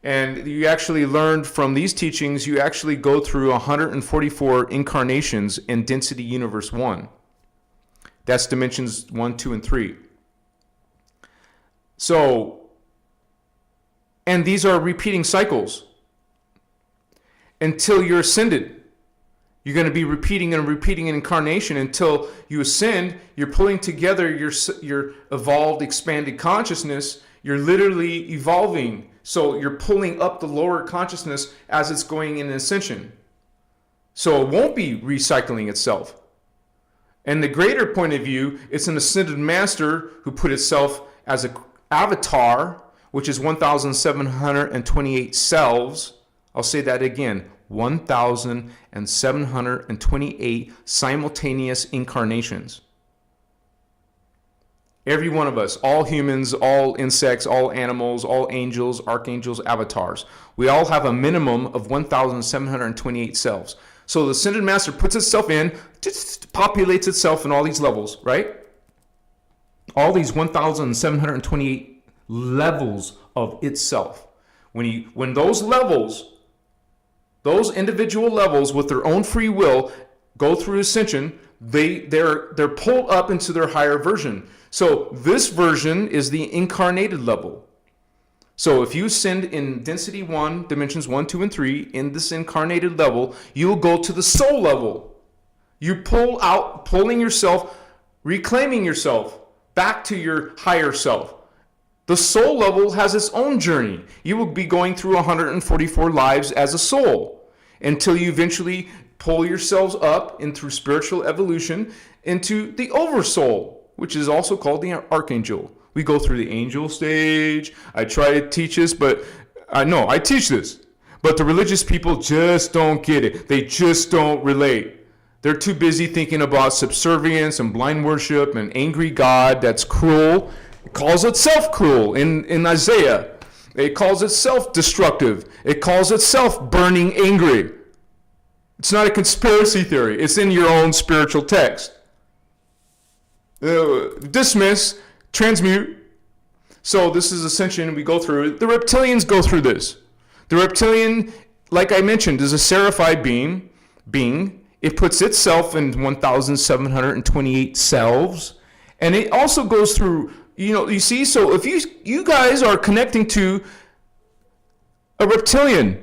And you actually learned from these teachings, you actually go through 144 incarnations in Density Universe 1. That's dimensions 1, 2, and 3. So, and these are repeating cycles. Until you're ascended. You're going to be repeating and repeating an incarnation until you ascend. You're pulling together your evolved, expanded consciousness. You're literally evolving. So you're pulling up the lower consciousness as it's going in ascension. So it won't be recycling itself. And the greater point of view, it's an ascended master who put itself as an avatar, which is 1,728 selves. I'll say that again, 1,728 simultaneous incarnations. Every one of us, all humans, all insects, all animals, all angels, archangels, avatars. We all have a minimum of 1,728 selves. So the Ascended Master puts itself in, just populates itself in all these levels, right? All these 1,728 levels of itself. When those levels, those individual levels with their own free will go through ascension, they're pulled up into their higher version. So this version is the incarnated level. So if you ascend in density 1, dimensions 1, 2, and 3, in this incarnated level, you'll go to the soul level. You pulling yourself, reclaiming yourself back to your higher self. The soul level has its own journey. You will be going through 144 lives as a soul until you eventually pull yourselves up and through spiritual evolution into the oversoul, which is also called the archangel. We go through the angel stage. I try to teach this, but I teach this. But the religious people just don't get it. They just don't relate. They're too busy thinking about subservience and blind worship and angry God that's cruel. It calls itself cruel in Isaiah. It calls itself destructive. It calls itself burning angry. It's not a conspiracy theory. It's in your own spiritual text. Dismiss, transmute. So this is ascension. We go through. The reptilians go through this. The reptilian, like I mentioned, is a seraphied being. It puts itself in 1,728 selves. And it also goes through, you see, so if you guys are connecting to a reptilian,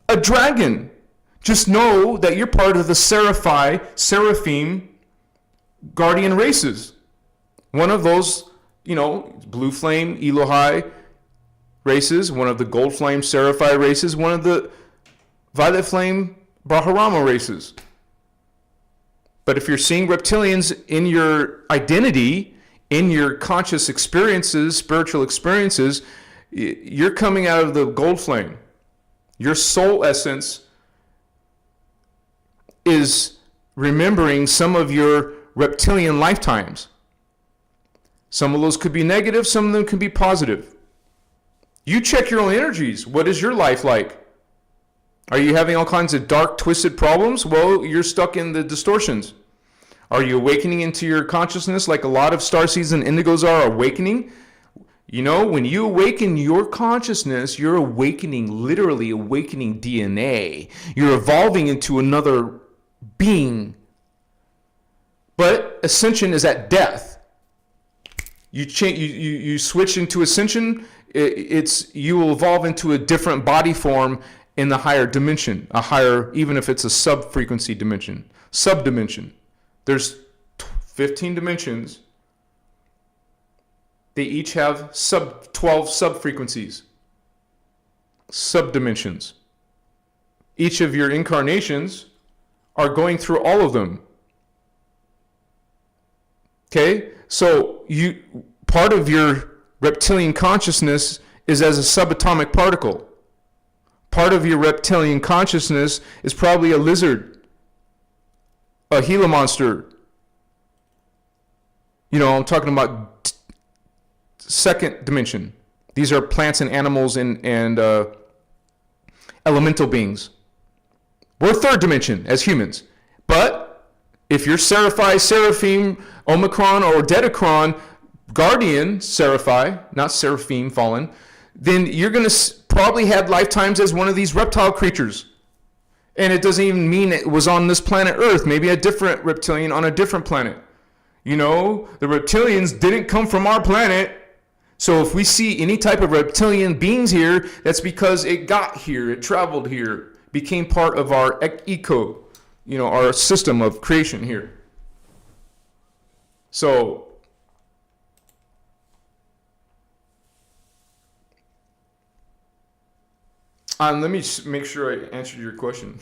a dragon, just know that you're part of the seraphim guardian races. One of those, blue flame Elohai races, one of the gold flame Seraphai races, one of the violet flame Brahmarama races. But if you're seeing reptilians in your identity, in your conscious experiences, spiritual experiences, you're coming out of the gold flame. Your soul essence is remembering some of your reptilian lifetimes. Some of those could be negative, some of them could be positive. You check your own energies. What is your life like? Are you having all kinds of dark, twisted problems? Well, you're stuck in the distortions. Are you awakening into your consciousness like a lot of starseeds and indigos are awakening? You know, when you awaken your consciousness, you're awakening, literally awakening DNA. You're evolving into another being. But ascension is at death. You change, you switch into ascension, you will evolve into a different body form in the higher dimension, a higher, even if it's a sub-frequency dimension, sub-dimension. There's 15 dimensions. They each have 12 sub-frequencies, sub-dimensions. Each of your incarnations are going through all of them. Okay? So part of your reptilian consciousness is as a subatomic particle. Part of your reptilian consciousness is probably a lizard, a Gila monster. You know, I'm talking about second dimension. These are plants and animals and elemental beings. We're third dimension as humans. But if you're Seraphi, Seraphim, Omicron, or Dedicron, Guardian, Seraphi, not Seraphim, fallen, then you're going to probably have lifetimes as one of these reptile creatures. And it doesn't even mean it was on this planet Earth. Maybe a different reptilian on a different planet. You know, the reptilians didn't come from our planet. So if we see any type of reptilian beings here, that's because it got here, it traveled here, became part of our eco, you know, our system of creation here. So let me make sure I answered your question.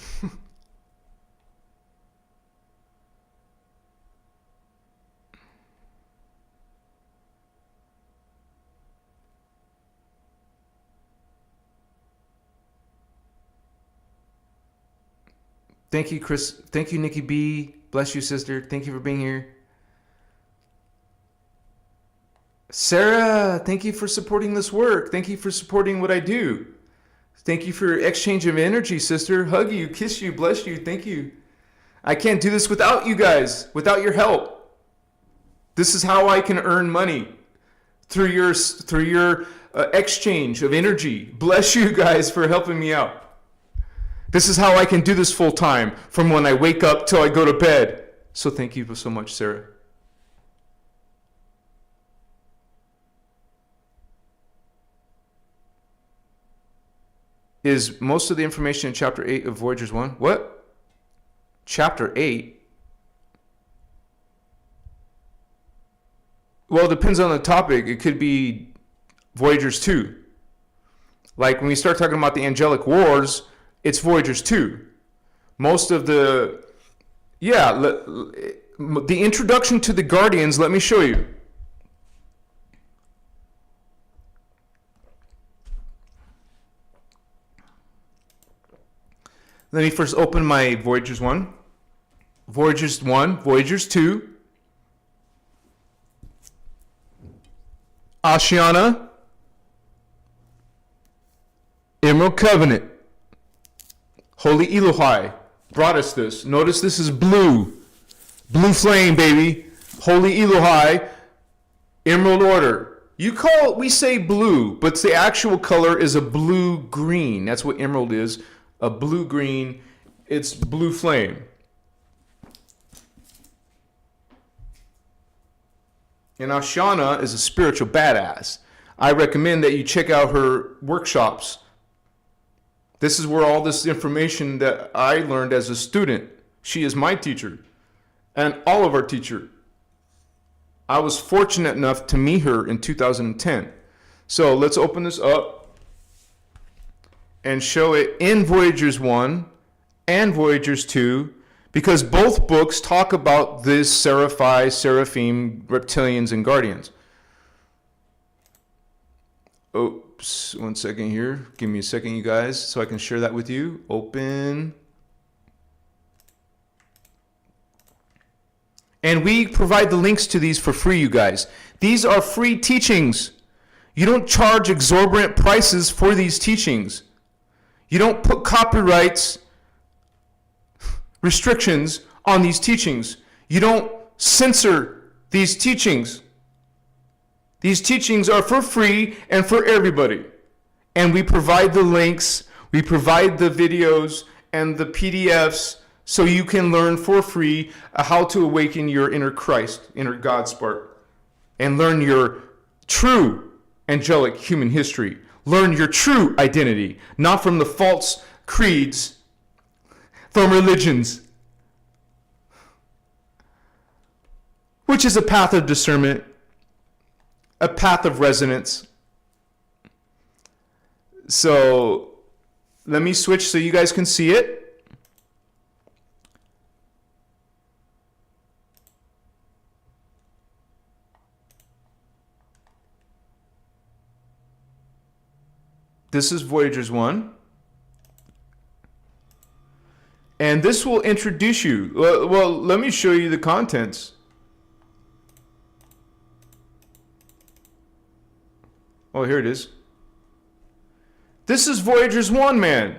Thank you, Chris. Thank you, Nikki B. Bless you, sister. Thank you for being here. Sarah, thank you for supporting this work. Thank you for supporting what I do. Thank you for your exchange of energy, sister. Hug you, kiss you, bless you. Thank you. I can't do this without you guys, without your help. This is how I can earn money, through your exchange of energy. Bless you guys for helping me out. This is how I can do this full time, from when I wake up till I go to bed. So thank you so much, Sarah. Is most of the information in Chapter 8 of Voyagers 1? What? Chapter 8? Well, it depends on the topic. It could be Voyagers 2. Like when we start talking about the angelic wars, it's Voyagers 2. Most of the... Yeah, the introduction to the Guardians, let me show you. Let me first open my Voyagers 1. Voyagers 1, Voyagers 2. Ashiana. Emerald Covenant. Holy Elohai brought us this. Notice this is blue. Blue flame, baby. Holy Elohai. Emerald Order. We say blue, but the actual color is a blue-green. That's what emerald is. A blue-green. It's blue flame. And Ashana is a spiritual badass. I recommend that you check out her workshops. This is where all this information that I learned as a student. She is my teacher and all of our teacher. I was fortunate enough to meet her in 2010. So let's open this up and show it in Voyagers 1 and Voyagers 2, because both books talk about this Seraphi, Seraphim, Reptilians, and Guardians. Oops, one second here. Give me a second, you guys, so I can share that with you. Open. And we provide the links to these for free, you guys. These are free teachings. You don't charge exorbitant prices for these teachings. You don't put copyrights, restrictions on these teachings. You don't censor these teachings. These teachings are for free and for everybody. And we provide the links, we provide the videos and the PDFs so you can learn for free how to awaken your inner Christ, inner God spark, and learn your true angelic human history. Learn your true identity, not from the false creeds, from religions, which is a path of discernment, a path of resonance. So let me switch so you guys can see it. This is Voyagers 1. And this will introduce you. Well, let me show you the contents. Oh, here it is. This is Voyagers 1, man.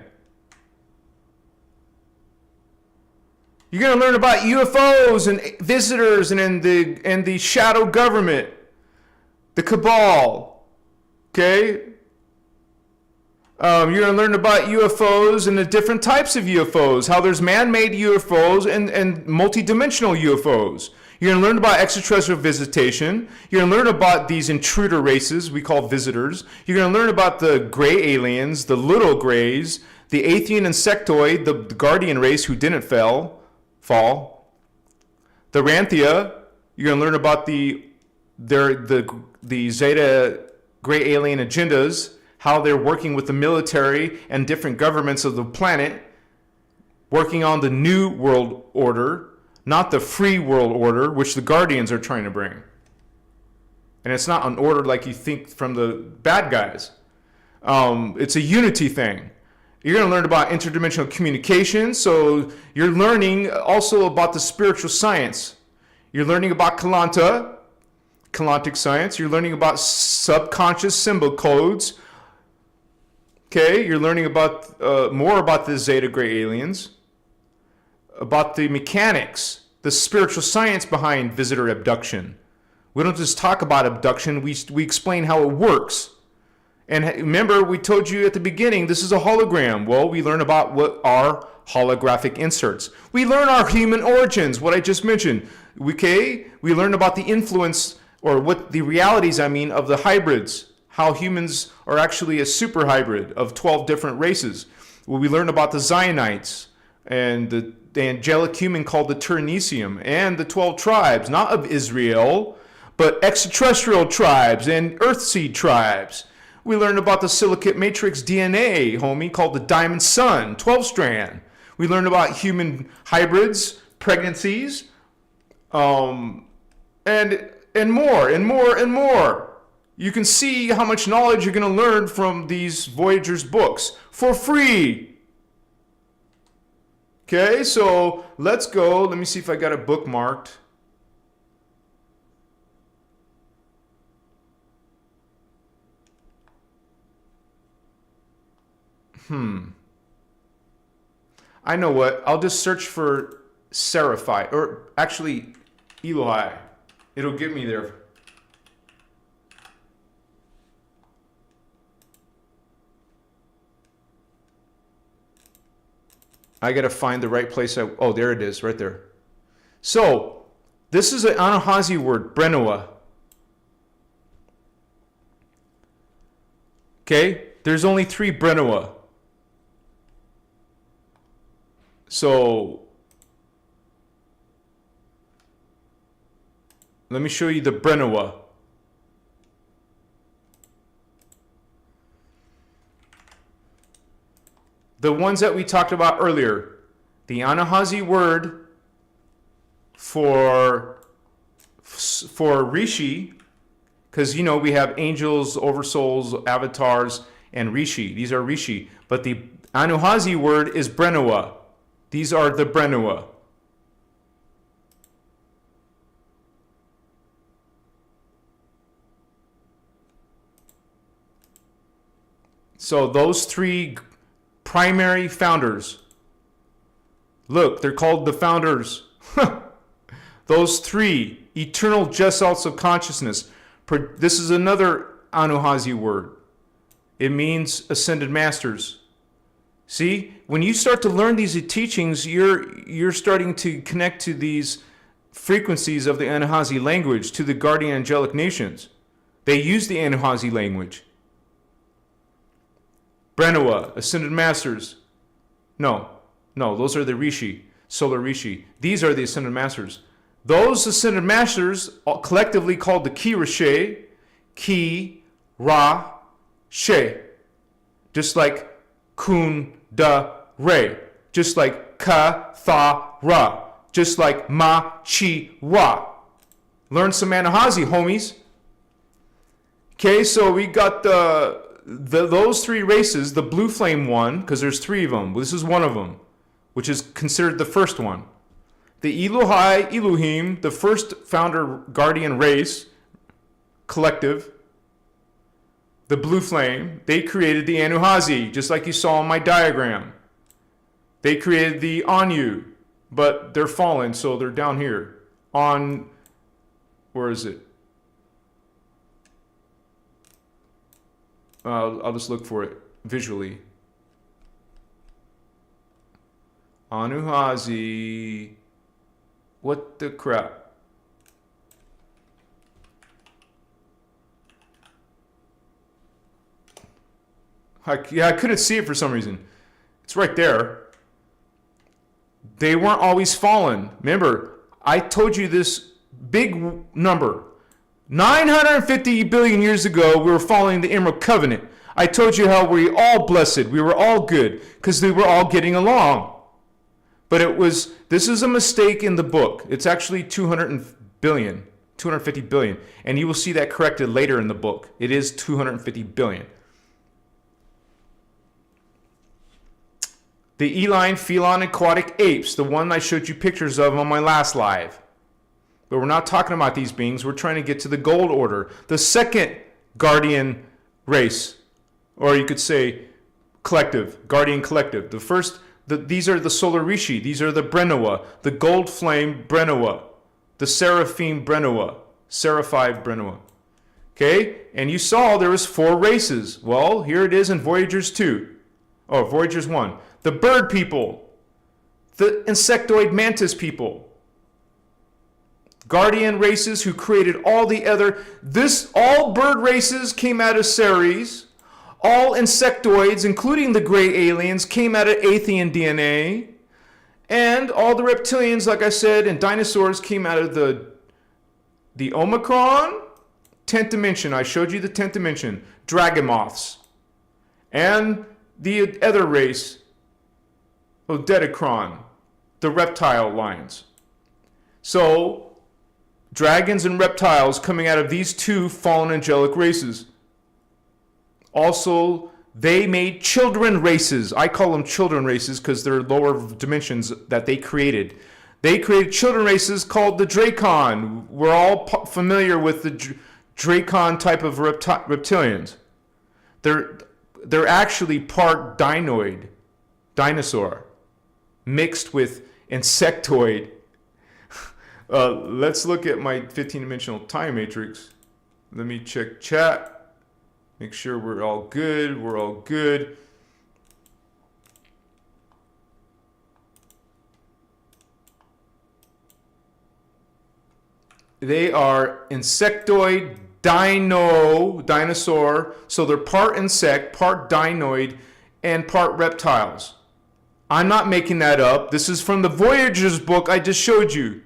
You're going to learn about UFOs and visitors and the shadow government, the cabal. Okay? You're going to learn about UFOs and the different types of UFOs, how there's man-made UFOs and multi-dimensional UFOs. You're going to learn about extraterrestrial visitation. You're going to learn about these intruder races we call visitors. You're going to learn about the gray aliens, the little grays, the Athean insectoid, the guardian race who didn't fall. The Ranthia. You're going to learn about the Zeta gray alien agendas, how they're working with the military and different governments of the planet, working on the new world order, not the free world order, which the Guardians are trying to bring. And it's not an order like you think from the bad guys. It's a unity thing. You're going to learn about interdimensional communication. So you're learning also about the spiritual science. You're learning about Kalantic science. You're learning about subconscious symbol codes. Okay, you're learning about more about the Zeta gray aliens, about the mechanics, the spiritual science behind visitor abduction. We don't just talk about abduction, we explain how it works. And remember, we told you at the beginning, this is a hologram. Well, we learn about what are holographic inserts. We learn our human origins, what I just mentioned. Okay, we learn about the influence, or what the realities, of the hybrids. How humans are actually a super hybrid of 12 different races. Well, we learn about the Zionites and the angelic human called the Terahertz, and the 12 tribes, not of Israel, but extraterrestrial tribes and earthseed tribes. We learned about the silicate matrix DNA, homie, called the diamond sun, 12-strand. We learned about human hybrids, pregnancies, and more and more and more. You can see how much knowledge you're going to learn from these Voyagers books for free. Okay, so let's go. Let me see if I got it bookmarked. I know what. I'll just search for Seraphi, or actually Elohi. It'll get me there. I got to find the right place. Oh, there it is, right there. So, this is an Anahazi word, Brenoa. Okay? There's only 3 Brenoa. So, let me show you the Brenoa. The ones that we talked about earlier. The Anahazi word for Rishi, because we have angels, oversouls, avatars, and Rishi. These are Rishi. But the Anahazi word is Brenoa. These are the Brenoa. So those 3 primary founders. Look, they're called the founders. Those 3 eternal just outs of consciousness, This is another Anuhazi word. It means ascended masters. See, when you start to learn these teachings, you're starting to connect to these frequencies of the Anuhazi language, to the guardian angelic nations. They use the Anuhazi language. Brenawa, ascended masters. No, those are the Rishi, solar Rishi. These are the ascended masters. Those ascended masters, collectively called the Ki Rashe, Ki Ra She, just like Kun Da Re, just like Ka Tha Ra, just like Ma Chi Wa. Learn some Anuhazi, homies. Okay, so we got those three races, the blue flame one, because there's three of them. This is one of them, which is considered the first one. The Elohai Elohim, the first founder guardian race, collective, the blue flame, they created the Anuhazi, just like you saw in my diagram. They created the Anu, but they're fallen, so they're down here. Where is it? I'll just look for it visually. Anuhazi. What the crap? I couldn't see it for some reason. It's right there. They weren't always fallen. Remember, I told you this big number. 950 billion years ago, we were following the Emerald Covenant. I told you how we were all blessed. We were all good because we were all getting along. But this is a mistake in the book. It's actually 250 billion. And you will see that corrected later in the book. It is 250 billion. The eline, feline, aquatic apes, the one I showed you pictures of on my last live. But we're not talking about these beings. We're trying to get to the gold order, the second guardian race, or you could say collective, guardian collective. The first, these are the solar Rishi. These are the Brenawa, the gold flame Brenawa, the seraphim Brenawa, seraphive Brenawa. Okay, and you saw there was 4 races. Well, here it is in Voyagers 2, or Voyagers 1. The bird people, the insectoid mantis people, guardian races who created all the other, all bird races came out of Ceres, all insectoids, including the gray aliens, came out of Athean DNA, and all the reptilians, like I said, and dinosaurs came out of the Omicron, 10th dimension. I showed you the 10th dimension, dragon moths, and the other race, Odedicron, the reptile lines. So, dragons and reptiles coming out of these 2 fallen angelic races. Also, they made children races. I call them children races because they're lower dimensions that they created. They created children races called the Dracon. We're all familiar with the Dracon type of reptilians. They're actually part dinoid, dinosaur, mixed with insectoid. Let's look at my 15-dimensional time matrix. Let me check chat. Make sure we're all good. We're all good. They are insectoid, dinosaur. So they're part insect, part dinoid, and part reptiles. I'm not making that up. This is from the Voyagers book I just showed you.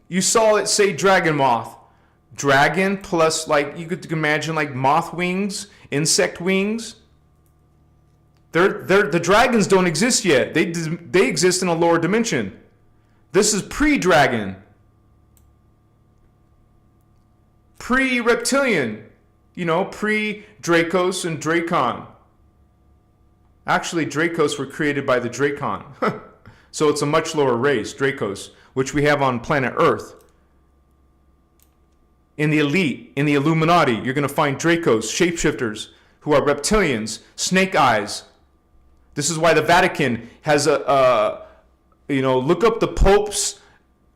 You saw it say dragon moth. Dragon plus, like, you could imagine like moth wings, insect wings. The dragons don't exist yet. They exist in a lower dimension. This is pre-dragon. Pre-reptilian. Pre-Dracos and Dracon. Actually, Dracos were created by the Dracon. So it's a much lower race, Dracos, which we have on planet Earth. In the elite, in the Illuminati, you're going to find Dracos, shapeshifters, who are reptilians, snake eyes. This is why the Vatican has look up the Pope's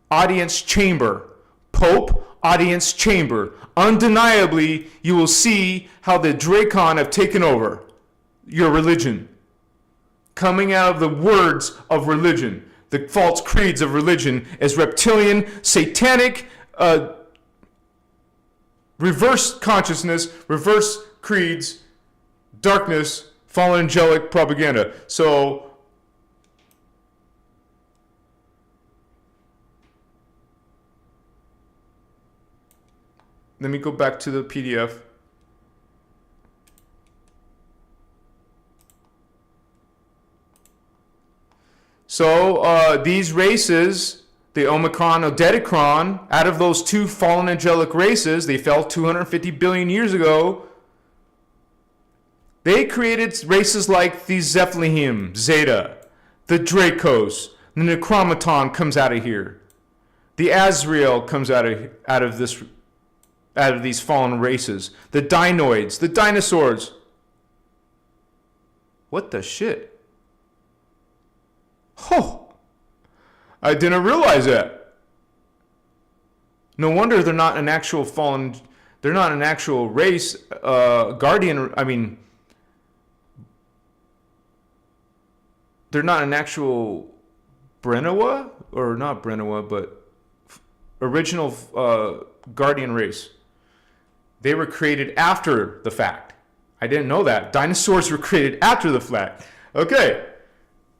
audience chamber. Pope, audience chamber. Undeniably, you will see how the Dracon have taken over your religion. Coming out of the words of religion, the false creeds of religion, is reptilian, satanic, reverse consciousness, reverse creeds, darkness, fallen angelic propaganda. So, let me go back to the PDF. So these races, the Omicron, Odedicron, out of those two fallen angelic races, they fell 250 billion years ago. They created races like the Zephylim, Zeta, the Dracos, the Necromaton comes out of here. The Azrael comes out of these fallen races. The Dinoids, the dinosaurs. What the shit? Oh, I didn't realize that. No wonder they're not an actual fallen, they're not an actual race, guardian, they're not an actual Brenoa, or not Brenoa, but original guardian race. They were created after the fact. I didn't know that. Dinosaurs were created after the fact. Okay.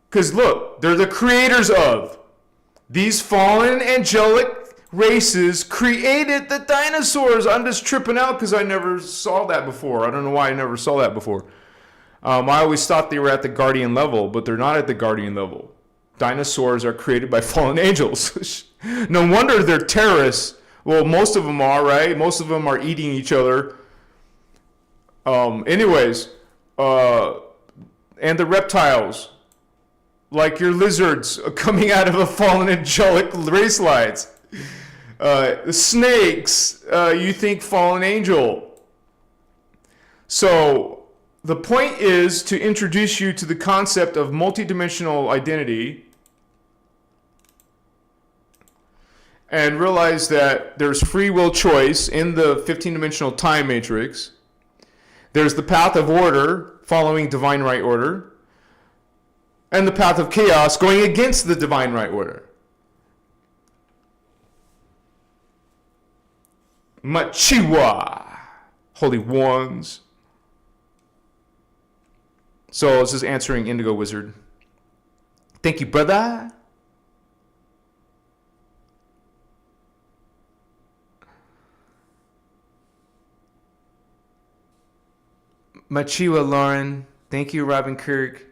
Because look, they're the creators of. These fallen angelic races created the dinosaurs. I'm just tripping out because I never saw that before. I don't know why I never saw that before. I always thought they were at the guardian level, but they're not at the guardian level. Dinosaurs are created by fallen angels. No wonder they're terrorists. Well, most of them are, right? Most of them are eating each other. Anyways, and the reptiles, like your lizards coming out of a fallen angelic race lines. Snakes, you think fallen angel. So the point is to introduce you to the concept of multidimensional identity and realize that there's free will choice in the 15-dimensional time matrix. There's the path of order, following divine right order, and the path of chaos, going against the divine right order. Machiwa, holy ones. So this is answering Indigo Wizard. Thank you, brother. Machiwa Lauren. Thank you, Robin Kirk.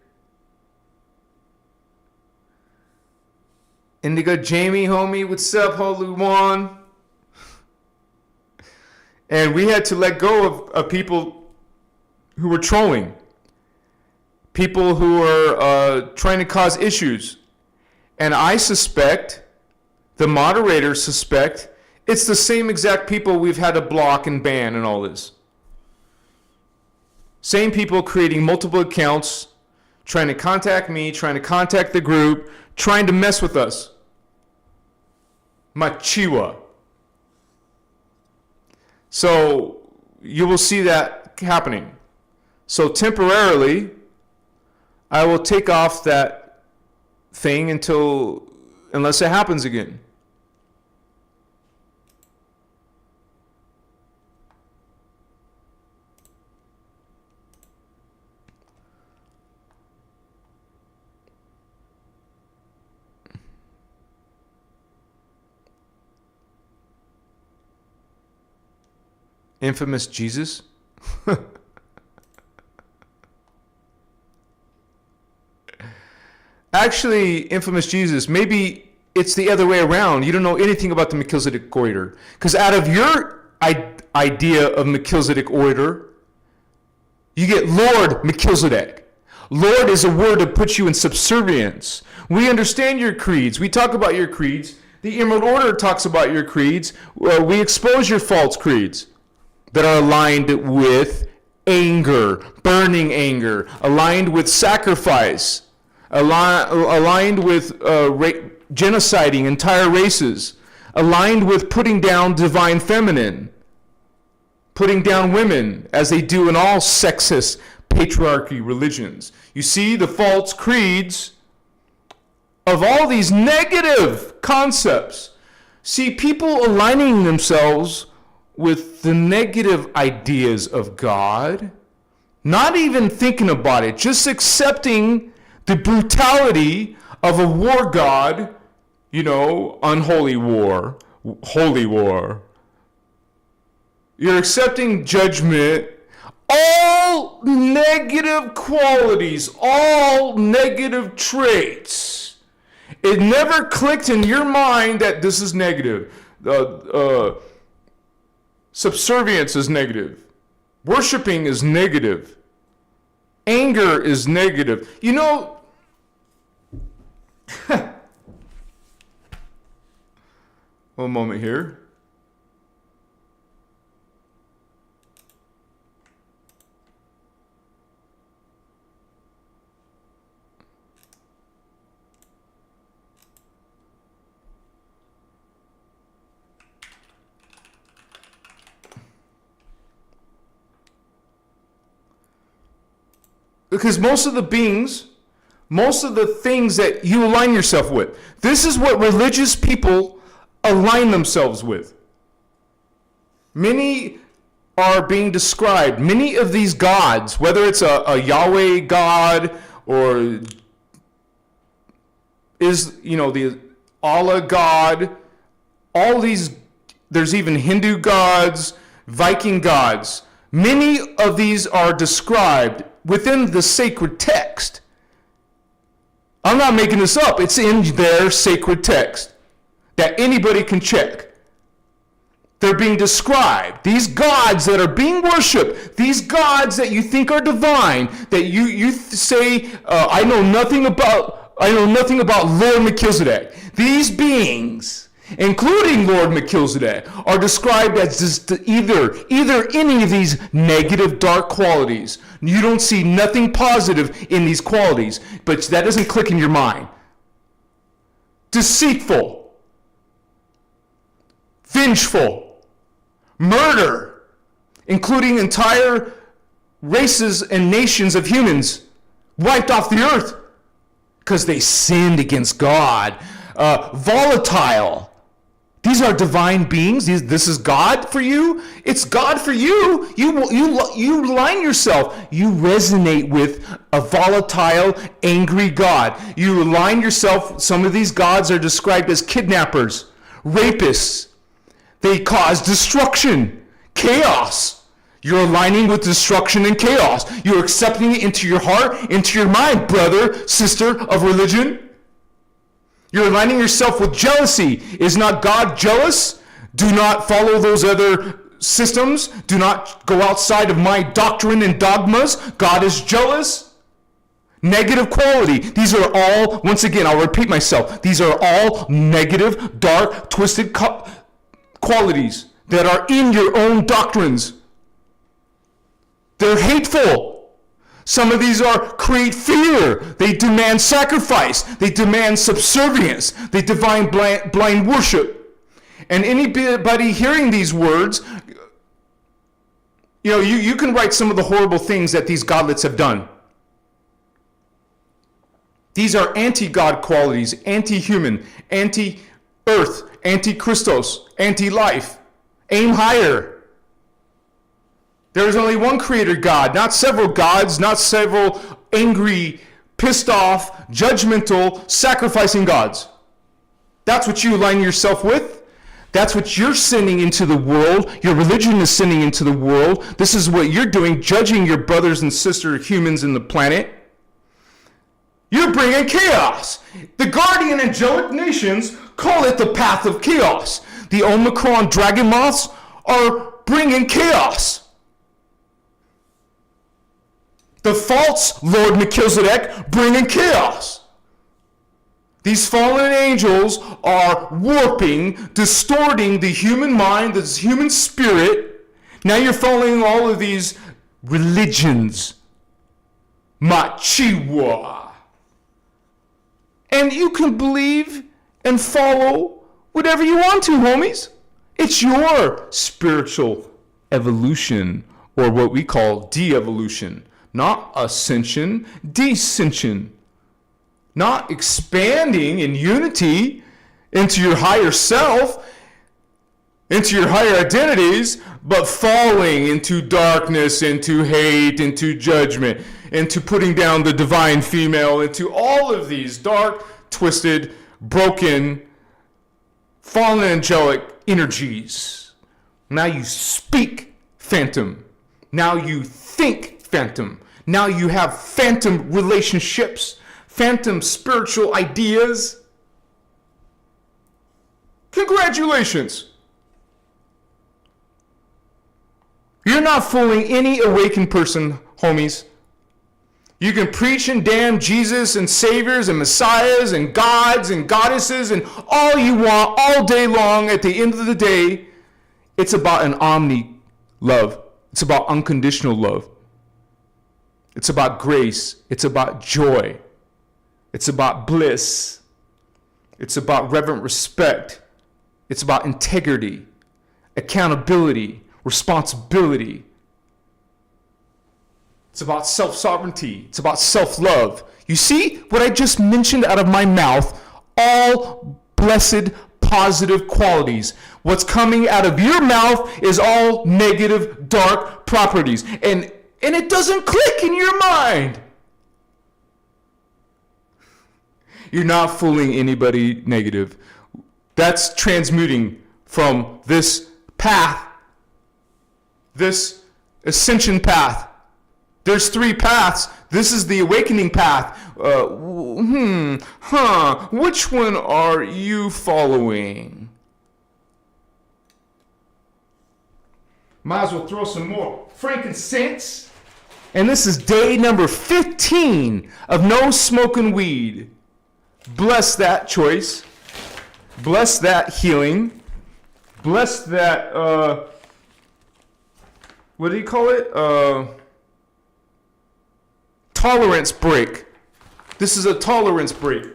Indigo Jamie, homie, what's up, Holy One? And we had to let go of people who were trolling. People who were trying to cause issues. And I suspect, the moderators suspect, it's the same exact people we've had to block and ban and all this. Same people creating multiple accounts, trying to contact me, trying to contact the group, trying to mess with us. Machiwa. So you will see that happening. So temporarily, I will take off that thing unless it happens again. Infamous Jesus? Actually, infamous Jesus, maybe it's the other way around. You don't know anything about the Melchizedek order. Because out of your idea of Melchizedek order, you get Lord Melchizedek. Lord is a word that puts you in subservience. We understand your creeds. We talk about your creeds. The Emerald Order talks about your creeds. We expose your false creeds that are aligned with anger, burning anger, aligned with sacrifice, aligned with genociding entire races, aligned with putting down divine feminine, putting down women, as they do in all sexist patriarchy religions. You see the false creeds of all these negative concepts. See, people aligning themselves with the negative ideas of God, not even thinking about it, just accepting the brutality of a war god, unholy war, holy war. You're accepting judgment, all negative qualities, all negative traits. It never clicked in your mind that this is negative. Subservience is negative. Worshipping is negative. Anger is negative. One moment here. Because most of the things that you align yourself with, this is what religious people align themselves with. Many are being described, many of these gods, whether it's a Yahweh God or is, the Allah God, all these, there's even Hindu gods, Viking gods. Many of these are described within the sacred text. I'm not making this up. It's in their sacred text that anybody can check. They're being described. These gods that are being worshipped, these gods that you think are divine, that you say, I know nothing about Lord Melchizedek. These beings, including Lord Melchizedek, are described as just either any of these negative, dark qualities. You don't see nothing positive in these qualities, but that doesn't click in your mind. Deceitful, vengeful, murder, including entire races and nations of humans wiped off the earth because they sinned against God. Volatile. These are divine beings. This is God for you. It's God for you. You align yourself. You resonate with a volatile, angry God. You align yourself. Some of these gods are described as kidnappers, rapists. They cause destruction, chaos. You're aligning with destruction and chaos. You're accepting it into your heart, into your mind, brother, sister of religion. You're aligning yourself with jealousy. Is not God jealous? Do not follow those other systems. Do not go outside of my doctrine and dogmas. God is jealous. Negative quality. These are all, once again, I'll repeat myself. These are all negative, dark, twisted qualities that are in your own doctrines. They're hateful. Some of these create fear. They demand sacrifice. They demand subservience. They demand blind worship. And anybody hearing these words, you can write some of the horrible things that these godlets have done. These are anti-God qualities, anti-human, anti-earth, anti-Christos, anti-life. Aim higher. There is only one creator God, not several gods, not several angry, pissed off, judgmental, sacrificing gods. That's what you align yourself with. That's what you're sending into the world. Your religion is sending into the world. This is what you're doing, judging your brothers and sisters, humans in the planet. You're bringing chaos. The guardian angelic nations call it the path of chaos. The Omicron dragon moths are bringing chaos. The false Lord Melchizedek bringing chaos. These fallen angels are warping, distorting the human mind, the human spirit. Now you're following all of these religions. Machiwa. And you can believe and follow whatever you want to, homies. It's your spiritual evolution, or what we call de-evolution. Not ascension, descension. Not expanding in unity into your higher self, into your higher identities, but falling into darkness, into hate, into judgment, into putting down the divine female, into all of these dark, twisted, broken, fallen angelic energies. Now you speak phantom. Now you think phantom. Now you have phantom relationships, phantom spiritual ideas. Congratulations. You're not fooling any awakened person, homies. You can preach and damn Jesus and saviors and messiahs and gods and goddesses and all you want all day long. At the end of the day, it's about an omni love. It's about unconditional love. It's about grace. It's about joy. It's about bliss. It's about reverent respect. It's about integrity, accountability, responsibility. It's about self-sovereignty. It's about self-love. You see what I just mentioned out of my mouth? All blessed, positive qualities. What's coming out of your mouth is all negative, dark properties. And it doesn't click in your mind. You're not fooling anybody negative. That's transmuting from this path, this ascension path. There's 3 paths. This is the awakening path. Which one are you following? Might as well throw some more frankincense. And this is day number 15 of no smoking weed. Bless that choice. Bless that healing. Bless that, what do you call it? Tolerance break. This is a tolerance break.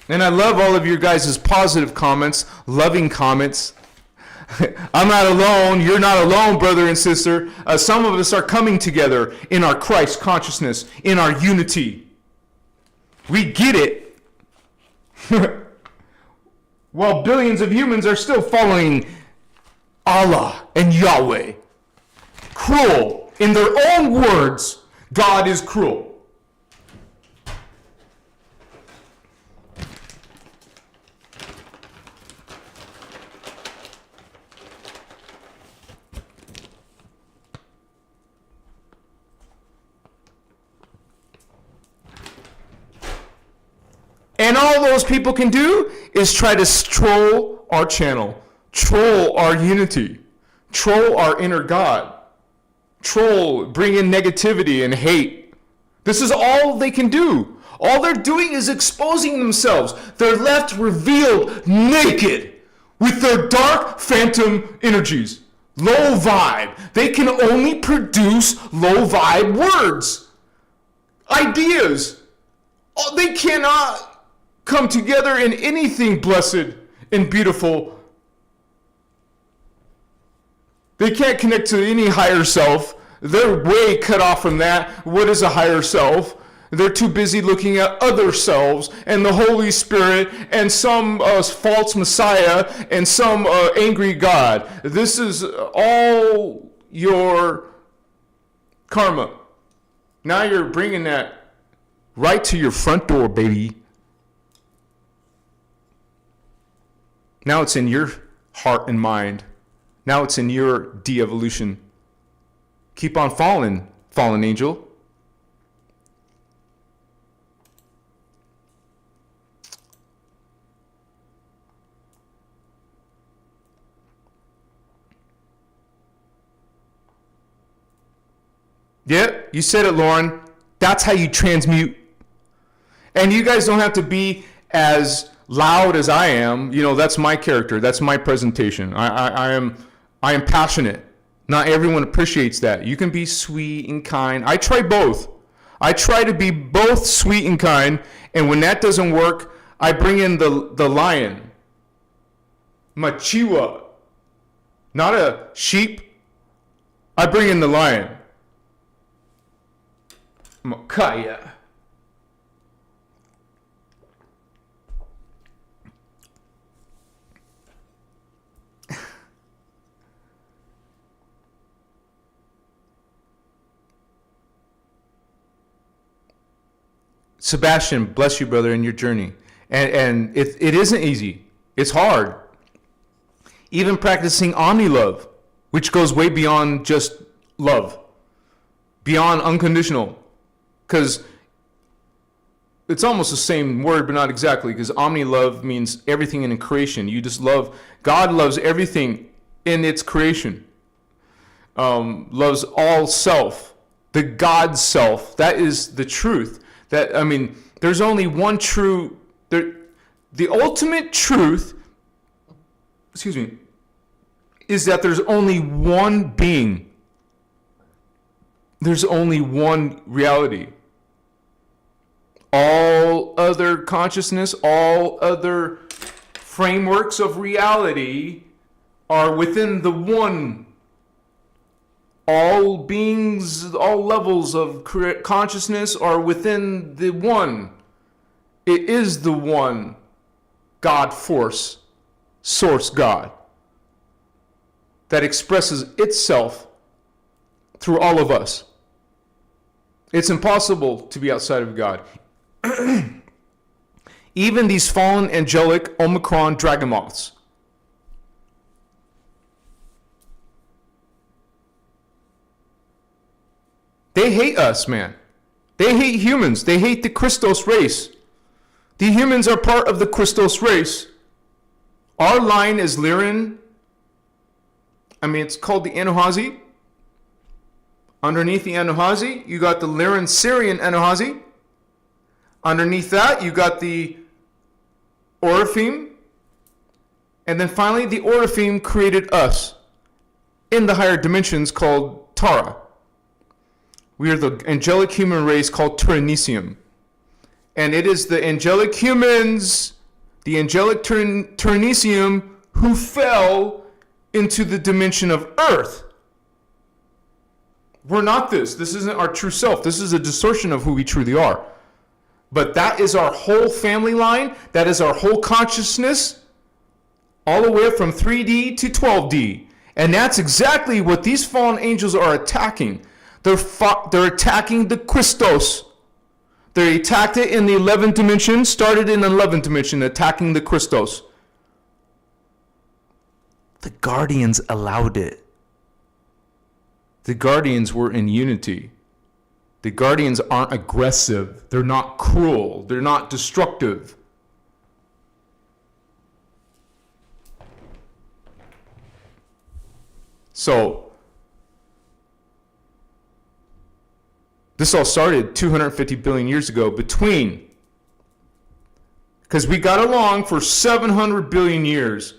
And I love all of your guys' positive comments, loving comments. I'm not alone. You're not alone, brother and sister. Some of us are coming together in our Christ consciousness, in our unity. We get it. While billions of humans are still following Allah and Yahweh. Cruel. In their own words, God is cruel. And all those people can do is try to troll our channel, troll our unity, troll our inner God, troll, bring in negativity and hate. This is all they can do. All they're doing is exposing themselves. They're left revealed naked with their dark phantom energies. Low vibe. They can only produce low vibe words, ideas. They cannot come together in anything blessed and beautiful. They can't connect to any higher self. They're way cut off from that. What is a higher self? They're too busy looking at other selves and the Holy Spirit and some false Messiah and some angry God. This is all your karma. Now you're bringing that right to your front door, baby. Now it's in your heart and mind. Now it's in your de-evolution. Keep on falling, fallen angel. Yeah, you said it, Lauren. That's how you transmute. And you guys don't have to be as loud as I am. You know, that's my character. That's my presentation. I am passionate. Not everyone appreciates that. You can be sweet and kind. I try both. I try to be both sweet and kind, and when that doesn't work, I bring in the lion. Machiwa. Not a sheep. I bring in the lion. Makaya. Sebastian, bless you, brother, in your journey. And it isn't easy. It's hard. Even practicing omni-love, which goes way beyond just love, beyond unconditional. Because it's almost the same word, but not exactly, because omni-love means everything in creation. You just love, God loves everything in its creation. Loves all self, the God self. That is the truth. That, I mean, there's only one true, the ultimate truth, is that there's only one being. There's only one reality. All other consciousness, all other frameworks of reality are within the one. All beings, all levels of consciousness are within the one. It is the one God force, source God, that expresses itself through all of us. It's impossible to be outside of God. Even these fallen angelic Omicron dragomoths. They hate us, man. They hate humans. They hate the Christos race. The humans are part of the Christos race. Our line is Lyran. I mean, it's called the Anahazi. Underneath the Anahazi, you got the Lyran Syrian Anahazi. Underneath that, you got the Oraphim. And then finally, the Oraphim created us in the higher dimensions called Tara. We are the angelic human race called Terahertz. And it is the angelic humans, the angelic Terahertz, who fell into the dimension of Earth. We're not this. This isn't our true self. This is a distortion of who we truly are. But that is our whole family line. That is our whole consciousness, all the way from 3D to 12D. And that's exactly what these fallen angels are attacking. They're attacking the Christos. They attacked it in the 11th dimension, started in the 11th dimension, attacking the Christos. The Guardians allowed it. The Guardians were in unity. The Guardians aren't aggressive. They're not cruel. They're not destructive. So, this all started 250 billion years ago because we got along for 700 billion years.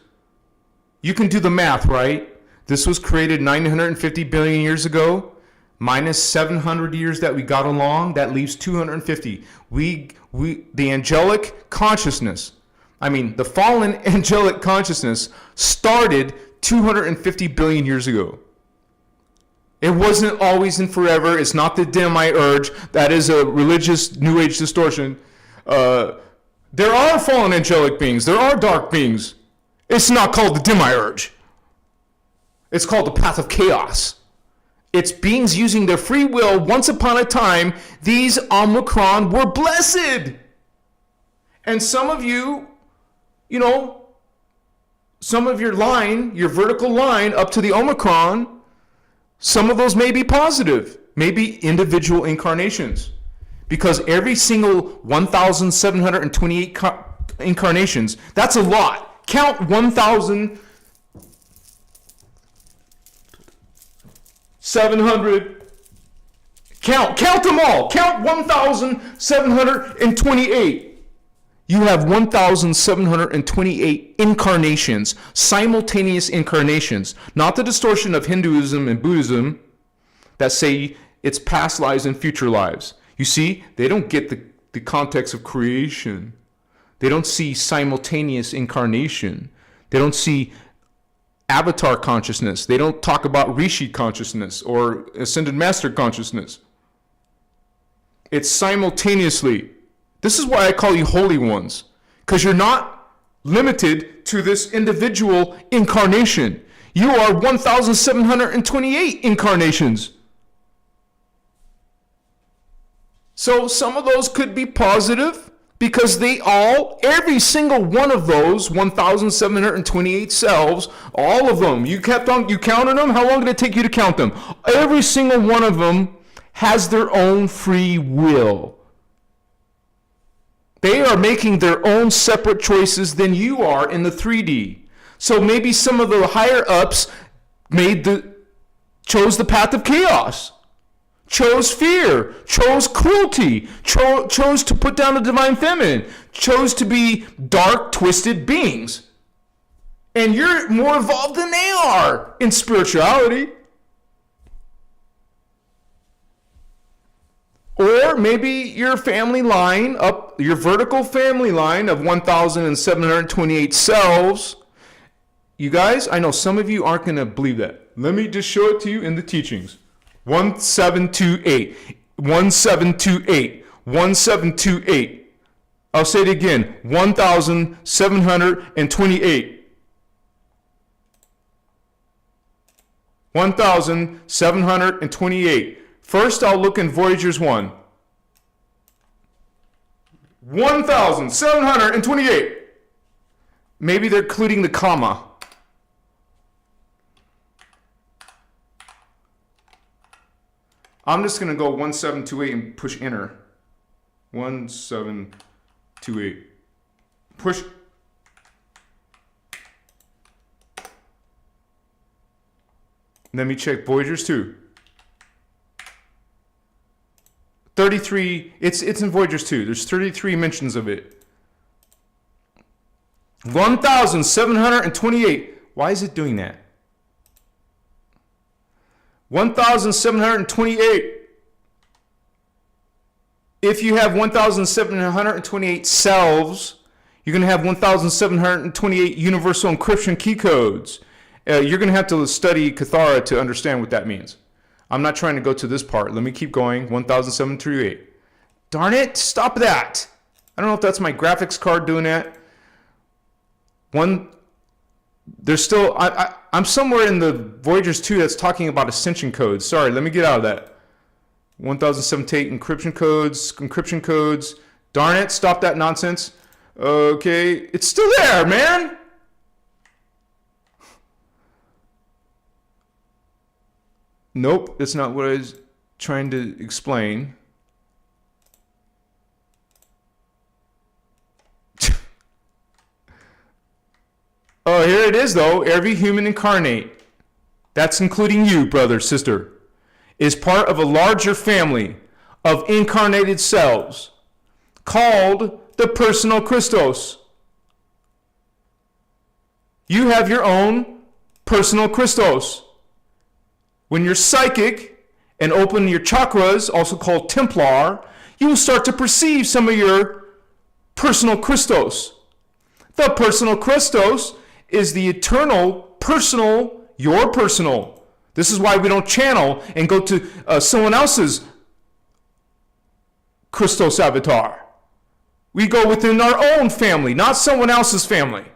You can do the math, right? This was created 950 billion years ago, minus 700 years that we got along, that leaves 250. The angelic consciousness, the fallen angelic consciousness started 250 billion years ago. It wasn't always and forever. It's not the Demite urge. That is a religious New Age distortion. There are fallen angelic beings. There are dark beings. It's not called the Demite urge. It's called the path of chaos. It's beings using their free will. Once upon a time, these Omicron were blessed. And some of you, some of your line, your vertical line up to the Omicron, some of those may be positive, maybe individual incarnations. Because every single 1,728 incarnations, that's a lot. Count 1,700. Count them all. Count 1,728. You have 1,728 incarnations, simultaneous incarnations, not the distortion of Hinduism and Buddhism that say it's past lives and future lives. You see, they don't get the context of creation. They don't see simultaneous incarnation. They don't see avatar consciousness. They don't talk about Rishi consciousness or ascended master consciousness. It's simultaneously. This is why I call you holy ones, because you're not limited to this individual incarnation. You are 1,728 incarnations. So some of those could be positive, because every single one of those 1,728 selves, all of them, you counted them? How long did it take you to count them? Every single one of them has their own free will. They are making their own separate choices than you are in the 3D. So maybe some of the higher ups chose the path of chaos, chose fear, chose cruelty, chose to put down the divine feminine, chose to be dark, twisted beings. And you're more evolved than they are in spirituality. Or maybe your family line, your vertical family line of 1,728 selves. You guys, I know some of you aren't going to believe that. Let me just show it to you in the teachings. 1728, 1728, 1728. I'll say it again, 1,728. 1,728. First, I'll look in Voyagers 1. 1,728. Maybe they're including the comma. I'm just going to go 1728 and push enter. 1728. Push. Let me check Voyagers 2. 33, it's in Voyagers 2. There's 33 mentions of it. 1,728. Why is it doing that? 1,728. If you have 1,728 selves, you're going to have 1,728 universal encryption key codes. You're going to have to study Cathara to understand what that means. I'm not trying to go to this part. Let me keep going. 1,738. Darn it, stop that. I don't know if that's my graphics card doing that. There's still, I'm somewhere in the Voyagers 2 that's talking about ascension codes. Sorry, let me get out of that. 1,078 encryption codes. Darn it, stop that nonsense. Okay, it's still there, man. Nope, that's not what I was trying to explain. Oh, here it is, though. Every human incarnate, that's including you, brother, sister, is part of a larger family of incarnated selves called the personal Christos. You have your own personal Christos. When you're psychic and open your chakras, also called Templar, you will start to perceive some of your personal Christos. The personal Christos is the eternal, personal, your personal. This is why we don't channel and go to someone else's Christos avatar. We go within our own family, not someone else's family.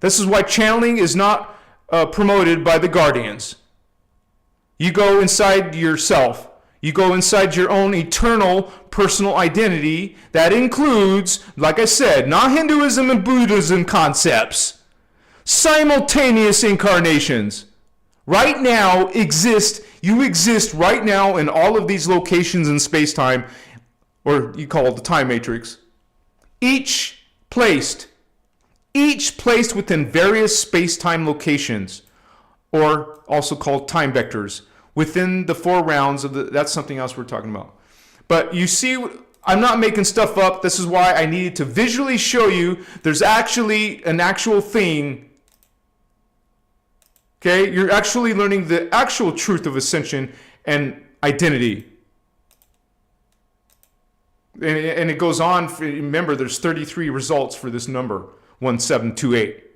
This is why channeling is not promoted by the guardians. You go inside yourself. You go inside your own eternal personal identity that includes, like I said, not Hinduism and Buddhism concepts. Simultaneous incarnations. Right now you exist right now in all of these locations in space-time, or you call it the time matrix. Each placed within various space-time locations, or also called time vectors, within the 4 rounds of that's something else we're talking about. But you see, I'm not making stuff up. This is why I needed to visually show you there's actually an actual thing. Okay, you're actually learning the actual truth of ascension and identity. And it goes on. Remember, there's 33 results for this number, 1728.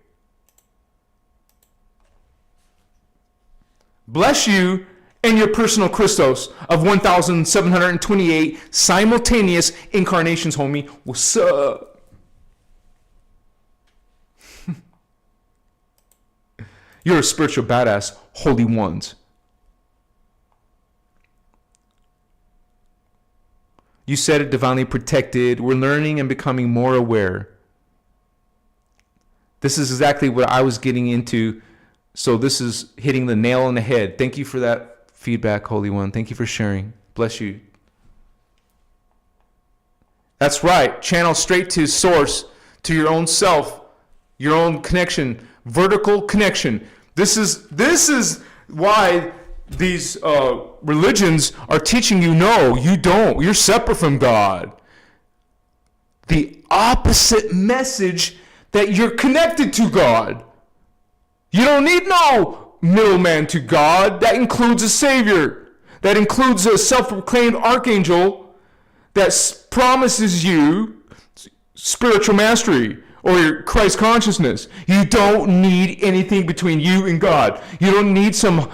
Bless you and your personal Christos of 1,728 simultaneous incarnations, homie. What's up? You're a spiritual badass, holy ones. You said it, divinely protected. We're learning and becoming more aware. This is exactly what I was getting into. So this is hitting the nail on the head. Thank you for that feedback, Holy One. Thank you for sharing. Bless you. That's right. Channel straight to source, to your own self, your own connection, vertical connection. This is why these religions are teaching you, no, you don't. You're separate from God. The opposite message, that you're connected to God. You don't need no middleman to God. That includes a Savior. That includes a self-proclaimed archangel that promises you spiritual mastery or your Christ consciousness. You don't need anything between you and God. You don't need some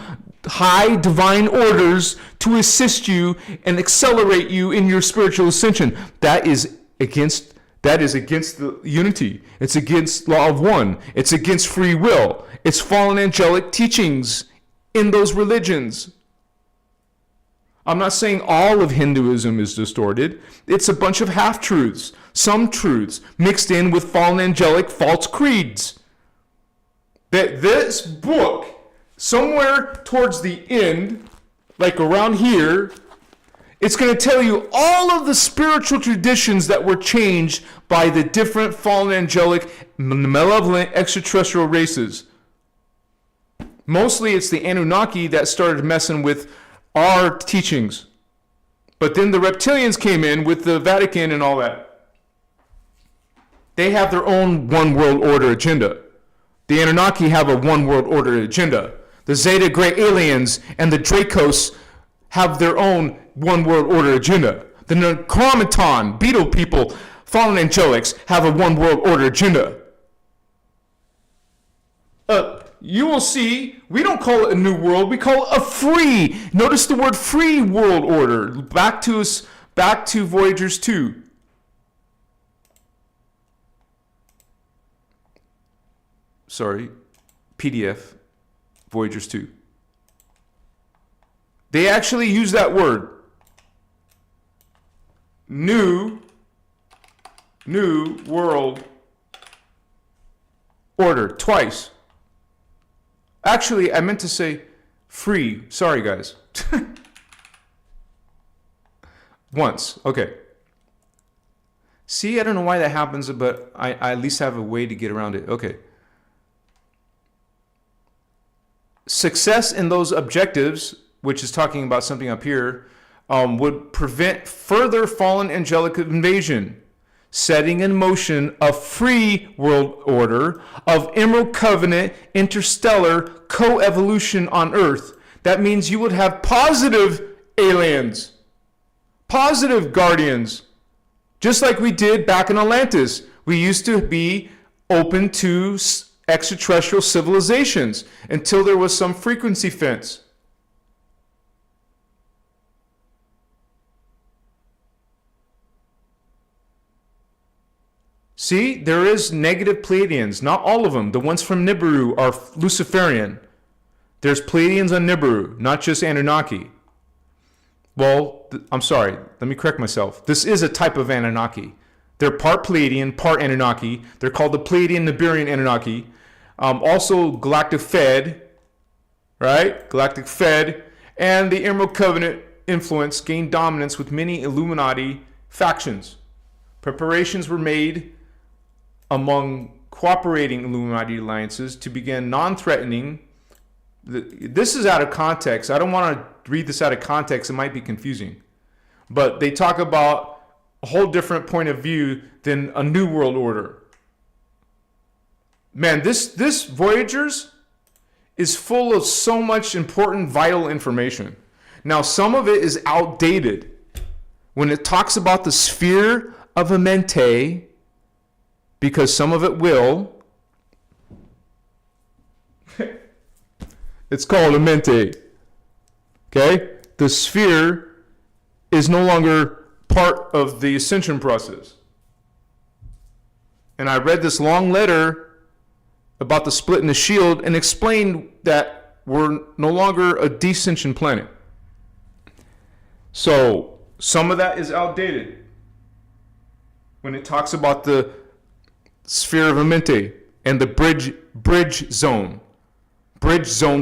high divine orders to assist you and accelerate you in your spiritual ascension. That is against the unity. It's against law of one. It's against free will. It's fallen angelic teachings in those religions. I'm not saying all of Hinduism is distorted. It's a bunch of half-truths, some truths, mixed in with fallen angelic false creeds. That this book, somewhere towards the end, like around here, it's going to tell you all of the spiritual traditions that were changed by the different fallen angelic, malevolent extraterrestrial races. Mostly it's the Anunnaki that started messing with our teachings. But then the Reptilians came in with the Vatican and all that. They have their own one world order agenda. The Anunnaki have a one world order agenda. The Zeta Gray aliens and the Dracos have their own one world order agenda. The Necromaton, beetle people, fallen angelics have a one world order agenda. You will see, we don't call it a new world, we call it a free. Notice the word free world order. Back to Voyagers 2. Sorry, PDF, Voyagers 2. They actually use that word. New world order, twice. Actually, I meant to say free. Sorry, guys. Once. Okay. See, I don't know why that happens, but I at least have a way to get around it. Okay. Success in those objectives, which is talking about something up here, would prevent further fallen angelic invasion, setting in motion a free world order of Emerald Covenant interstellar co-evolution on Earth. That means you would have positive aliens, positive guardians, just like we did back in Atlantis. We used to be open to extraterrestrial civilizations until there was some frequency fence. See, there is negative Pleiadians. Not all of them. The ones from Nibiru are Luciferian. There's Pleiadians on Nibiru, not just Anunnaki. Well, I'm sorry. Let me correct myself. This is a type of Anunnaki. They're part Pleiadian, part Anunnaki. They're called the Pleiadian Nibirian Anunnaki. Also Galactic Fed, right? Galactic Fed. And the Emerald Covenant influence gained dominance with many Illuminati factions. Preparations were made among cooperating Illuminati alliances to begin non-threatening. This is out of context. I don't want to read this out of context. It might be confusing. But they talk about a whole different point of view than a new world order. Man, this Voyagers is full of so much important, vital information. Now, some of it is outdated. when it talks about the sphere of a mente, because some of it will, it's called a mente. Okay? The sphere is no longer part of the ascension process. And I read this long letter about the split in the shield and explained that we're no longer a descension planet. So some of that is outdated when it talks about the sphere of a mente and the bridge zone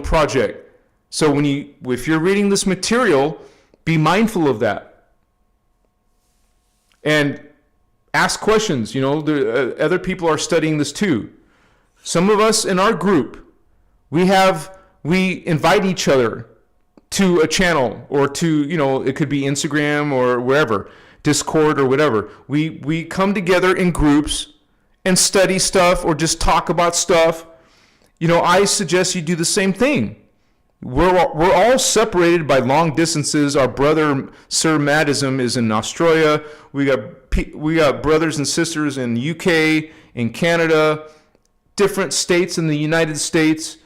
project. So if you're reading this material, be mindful of that and ask questions. Other people are studying this too. Some of us in our group, we invite each other to a channel or to, it could be Instagram or wherever, Discord or whatever. We come together in groups and study stuff or just talk about stuff. I suggest you do the same thing. We're all separated by long distances. Our brother Sir Madism is in Australia. We got brothers and sisters in UK, in Canada, different states in the United States.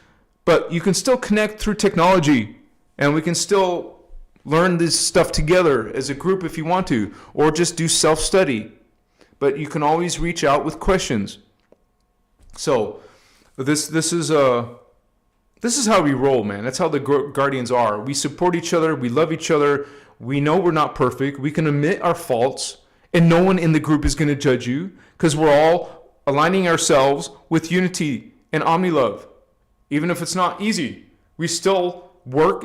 But you can still connect through technology, and we can still learn this stuff together as a group if you want to, or just do self-study. But you can always reach out with questions. So this is how we roll, man. That's how the Guardians are. We support each other. We love each other. We know we're not perfect. We can admit our faults, and no one in the group is going to judge you because we're all aligning ourselves with unity and omni-love. Even if it's not easy, we still work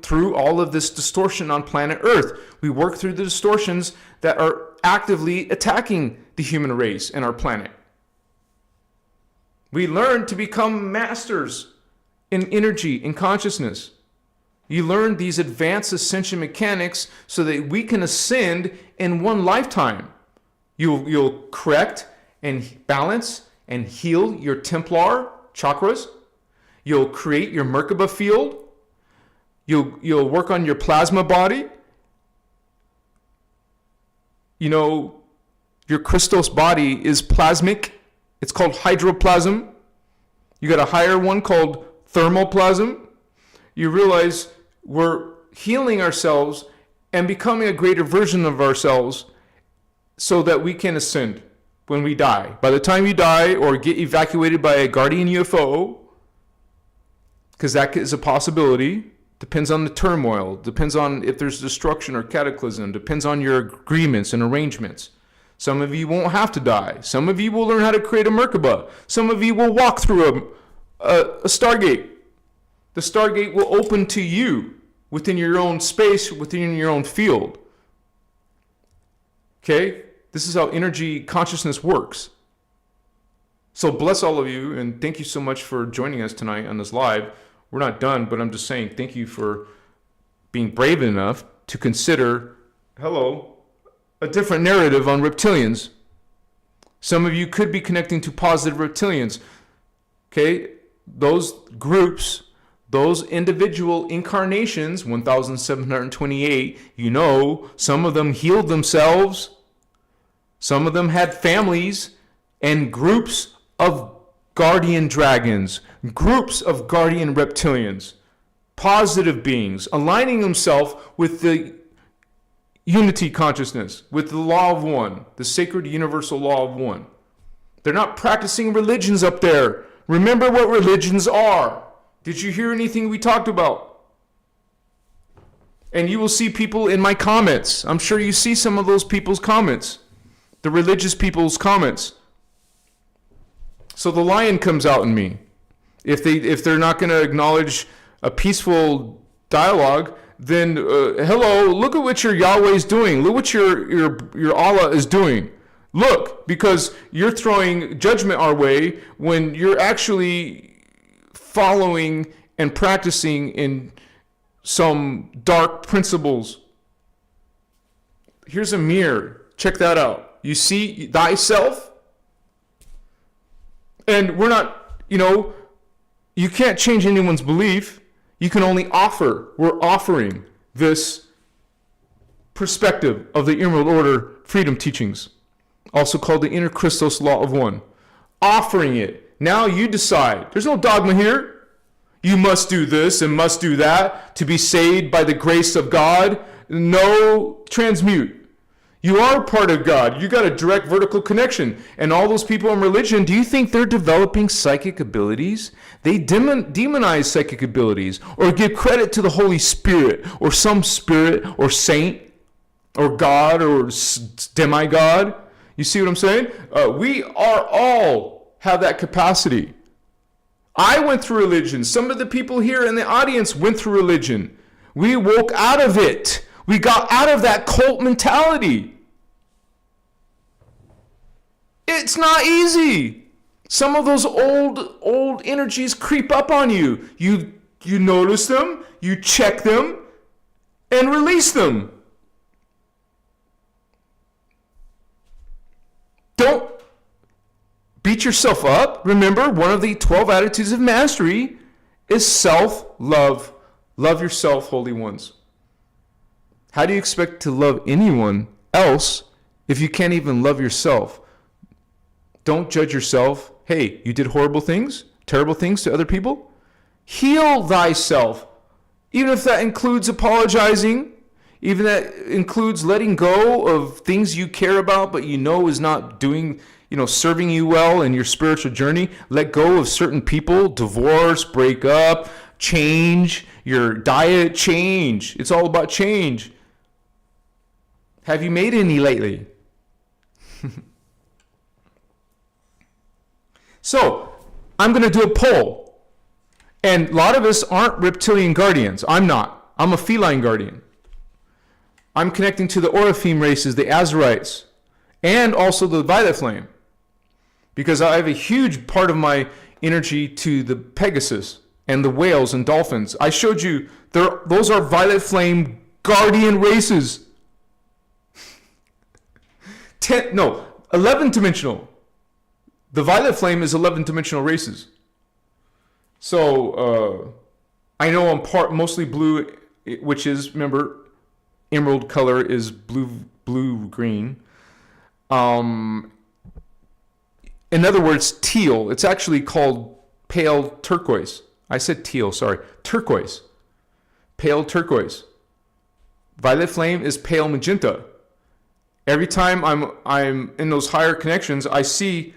through all of this distortion on planet Earth. We work through the distortions that are actively attacking the human race and our planet. We learn to become masters in energy, in consciousness. You learn these advanced ascension mechanics so that we can ascend in one lifetime. You'll correct and balance and heal your Templar chakras. You'll create your Merkaba field. You'll work on your plasma body. Your Christos body is plasmic. It's called hydroplasm. You got a higher one called thermoplasm. You realize we're healing ourselves and becoming a greater version of ourselves so that we can ascend when we die. By the time you die or get evacuated by a guardian UFO, because that is a possibility, depends on the turmoil, depends on if there's destruction or cataclysm, depends on your agreements and arrangements. Some of you won't have to die. Some of you will learn how to create a Merkaba. Some of you will walk through a Stargate. The Stargate will open to you within your own space, within your own field. Okay? This is how energy consciousness works. So bless all of you, and thank you so much for joining us tonight on this live. We're not done, but I'm just saying thank you for being brave enough to consider, a different narrative on reptilians. Some of you could be connecting to positive reptilians. Okay? Those groups, those individual incarnations, 1,728, some of them healed themselves. Some of them had families and groups of guardian dragons, groups of guardian reptilians, positive beings, aligning themselves with the unity consciousness, with the law of one, the sacred universal law of one. They're not practicing religions up there. Remember what religions are. Did you hear anything we talked about? And you will see people in my comments. I'm sure you see some of those people's comments, the religious people's comments. So the lion comes out in me. If they're not going to acknowledge a peaceful dialogue, then look at what your Yahweh is doing. Look what your Allah is doing. Look, because you're throwing judgment our way when you're actually following and practicing in some dark principles. Here's a mirror. Check that out. You see thyself? And we're not, you can't change anyone's belief. You can only offer. We're offering this perspective of the Emerald Order freedom teachings, also called the innerchristos law of one. Offering it. Now you decide. There's no dogma here. You must do this and must do that to be saved by the grace of God. No transmute. You are part of God. You got a direct vertical connection. And all those people in religion, do you think they're developing psychic abilities? They demonize psychic abilities or give credit to the Holy Spirit or some spirit or saint or God or demigod. You see what I'm saying? We are all have that capacity. I went through religion. Some of the people here in the audience went through religion. We woke out of it. We got out of that cult mentality. It's not easy. Some of those old energies creep up on you. You notice them, you check them, and release them. Don't beat yourself up. Remember, one of the 12 attitudes of mastery is self-love. Love yourself, holy ones. How do you expect to love anyone else if you can't even love yourself? Don't judge yourself. Hey, you did horrible things, terrible things to other people. Heal thyself. Even if that includes apologizing, even that includes letting go of things you care about but you know is not doing, serving you well in your spiritual journey. Let go of certain people, divorce, break up, change your diet, change. It's all about change. Have you made any lately? So, I'm going to do a poll. And a lot of us aren't reptilian guardians. I'm not. I'm a feline guardian. I'm connecting to the Orifeme races, the Azarites, and also the Violet Flame. Because I have a huge part of my energy to the Pegasus and the whales and dolphins. I showed you, those are Violet Flame guardian races. 11-dimensional. The Violet Flame is 11-dimensional races. So, I know I'm mostly blue, which is, remember, emerald color is blue-green. In other words, teal. It's actually called pale turquoise. I said teal, sorry. Turquoise. Pale turquoise. Violet Flame is pale magenta. Every time I'm in those higher connections, I see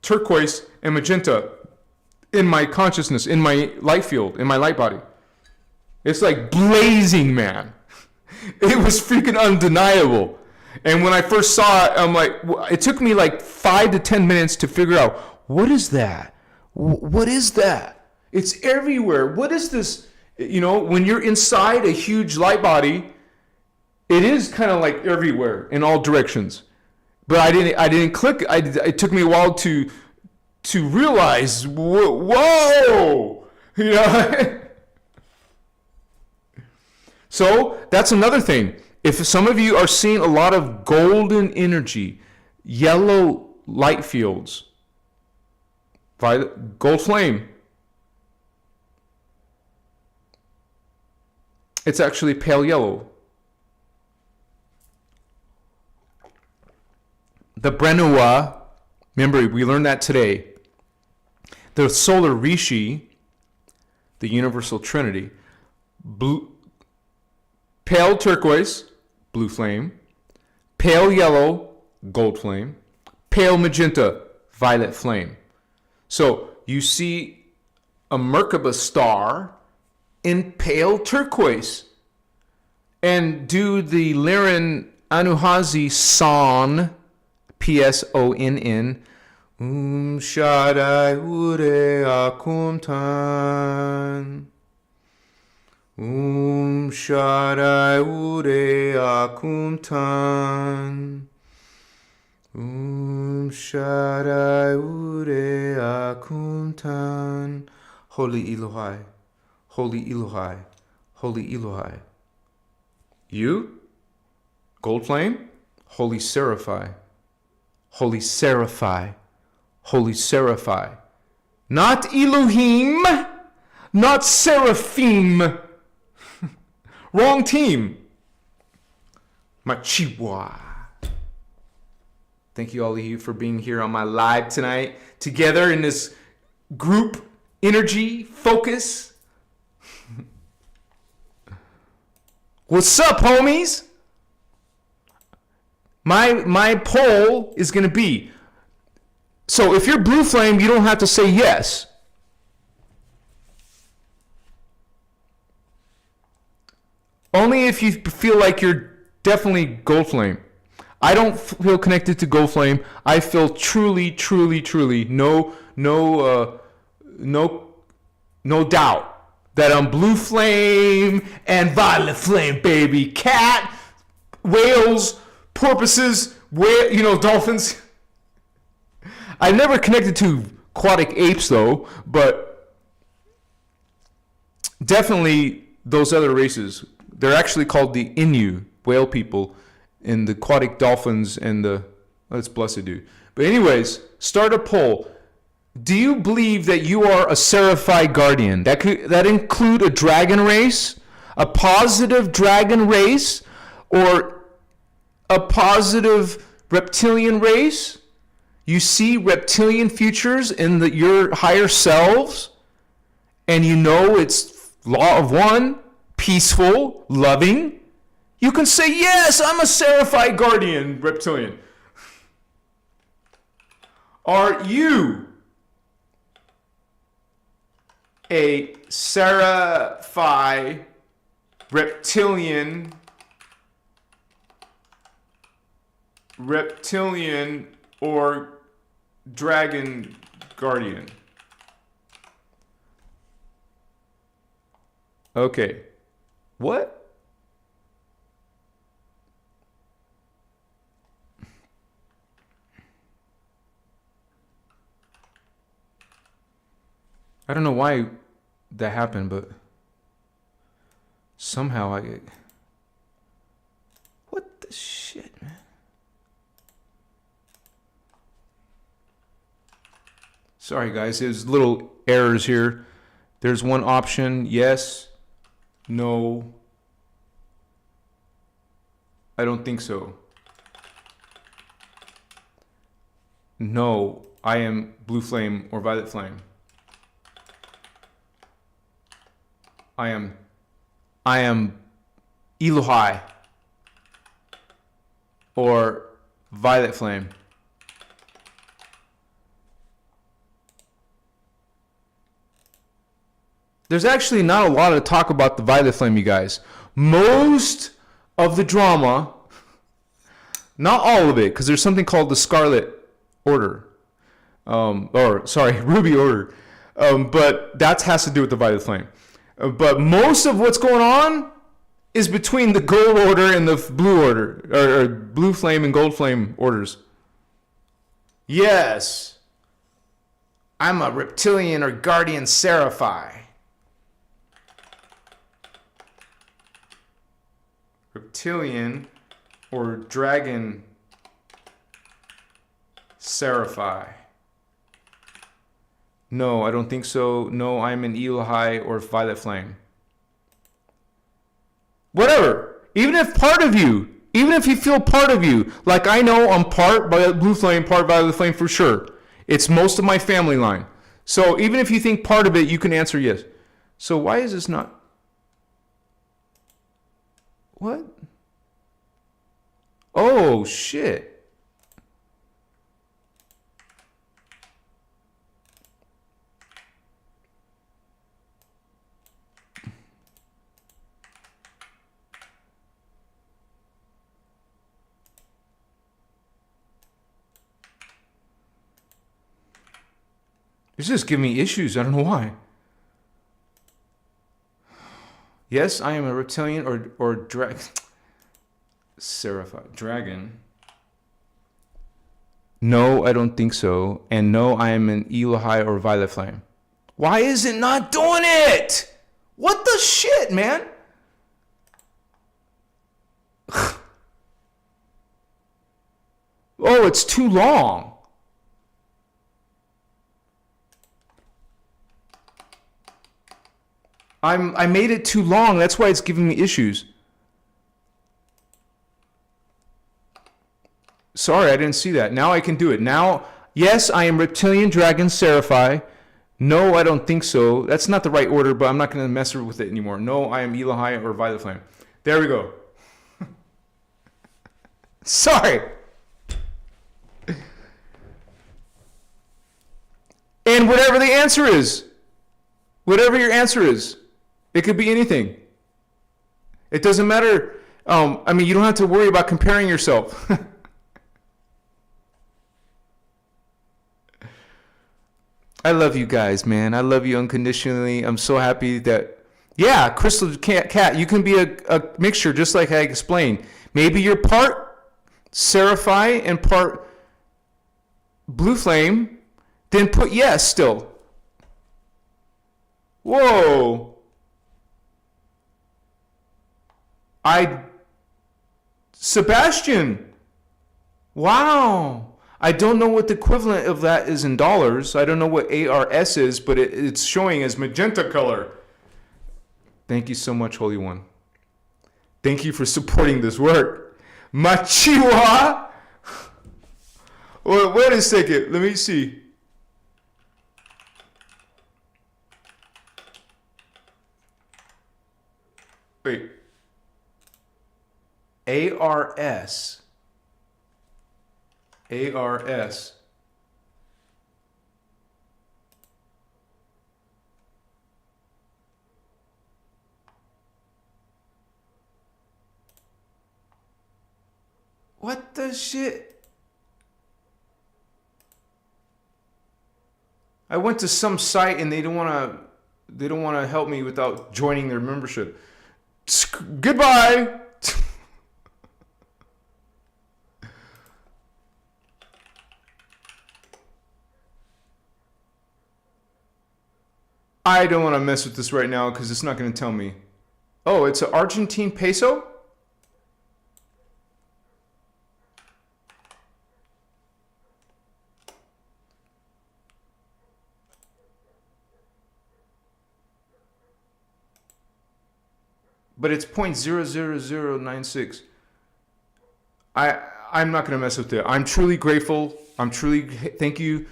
turquoise and magenta in my consciousness, in my light field, in my light body. It's like blazing, man. It was freaking undeniable. And when I first saw it, I'm like, it took me like 5 to 10 minutes to figure out, what is that? What is that? It's everywhere. What is this? When you're inside a huge light body, it is kind of like everywhere in all directions. But I didn't click. It took me a while to realize, whoa. So that's another thing. If some of you are seeing a lot of golden energy, yellow light fields, gold flame, it's actually pale yellow. The Brenua, remember we learned that today. The solar Rishi, the universal trinity, pale turquoise, blue flame, pale yellow, gold flame, pale magenta, violet flame. So you see a Merkaba star in pale turquoise. And do the Liran Anuhazi Son, Psonn, Shaddai Ure Akumtan. Shaddai Ure Akumtan. Shaddai Ure Akumtan. Holy Elohai, Holy Elohai, Holy Elohai. You, gold flame, Holy Seraphi, Holy Seraphi, Holy Seraphi. Not Elohim, not Seraphim. Wrong team. My chihuahua. Thank you all of you for being here on my live tonight. Together in this group energy focus. What's up, homies? My poll is going to be, so if you're blue flame, you don't have to say yes. Only if you feel like you're definitely gold flame. I don't feel connected to gold flame. I feel truly, truly, truly no doubt that I'm blue flame and violet flame, baby. Cat, whales, porpoises, dolphins. I've never connected to aquatic apes though, but definitely those other races. They're actually called the Innu, whale people, and the aquatic dolphins and the, that's blessed dude. But anyways, start a poll. Do you believe that you are a seraphied guardian? That include a dragon race, a positive dragon race, or a positive reptilian race? You see reptilian futures in your higher selves, and you know it's law of one, peaceful, loving. You can say, yes, I'm a seraphied guardian reptilian. Are you a seraphied reptilian or dragon guardian? Okay. What? I don't know why that happened, but somehow what the shit, man? Sorry guys, there's little errors here. There's one option, yes, no, I don't think so. No, I am blue flame or violet flame. I am Elohai or violet flame. There's actually not a lot of talk about the violet flame, you guys. Most of the drama, not all of it, because there's something called the Scarlet Order. Ruby Order. But that has to do with the violet flame. But most of what's going on is between the gold order and the blue order, or blue flame and gold flame orders. Yes, I'm a reptilian or guardian seraphi. Reptilian or dragon seraphi. No, I don't think so. No, I'm an Elohai or violet flame. Whatever. Even if you feel part of you, like I know I'm part blue flame, part violet flame for sure. It's most of my family line. So even if you think part of it, you can answer yes. So why is this not? What? Oh, shit. It's just giving me issues. I don't know why. Yes, I am a reptilian or dragon. No, I don't think so. And no, I am an Elohai or violet flame. Why is it not doing it? What the shit, man? Oh, it's too long. I made it too long. That's why it's giving me issues. Sorry, I didn't see that. Now I can do it. Now, yes, I am Reptilian Dragon Seraphi. No, I don't think so. That's not the right order, but I'm not going to mess with it anymore. No, I am Elohai or Violet Flame. There we go. Sorry. And whatever the answer is, whatever your answer is, it could be anything. It doesn't matter. I mean, you don't have to worry about comparing yourself. I love you guys, man. I love you unconditionally. I'm so happy that, yeah, Crystal Cat, you can be a mixture, just like I explained. Maybe you're part Seraphi and part Blue Flame, then put yes still. Whoa. Sebastian. Wow. I don't know what the equivalent of that is in dollars. I don't know what ARS is, but it's showing as magenta color. Thank you so much, Holy One. Thank you for supporting this work. Machiwa? Wait a second. Let me see. Wait. ARS. ARS. What the shit? I went to some site and they don't want to help me without joining their membership. Goodbye. I don't want to mess with this right now because it's not going to tell me. Oh, it's an Argentine peso? But it's 0.00096. I'm not going to mess with it. I'm truly grateful. Thank you.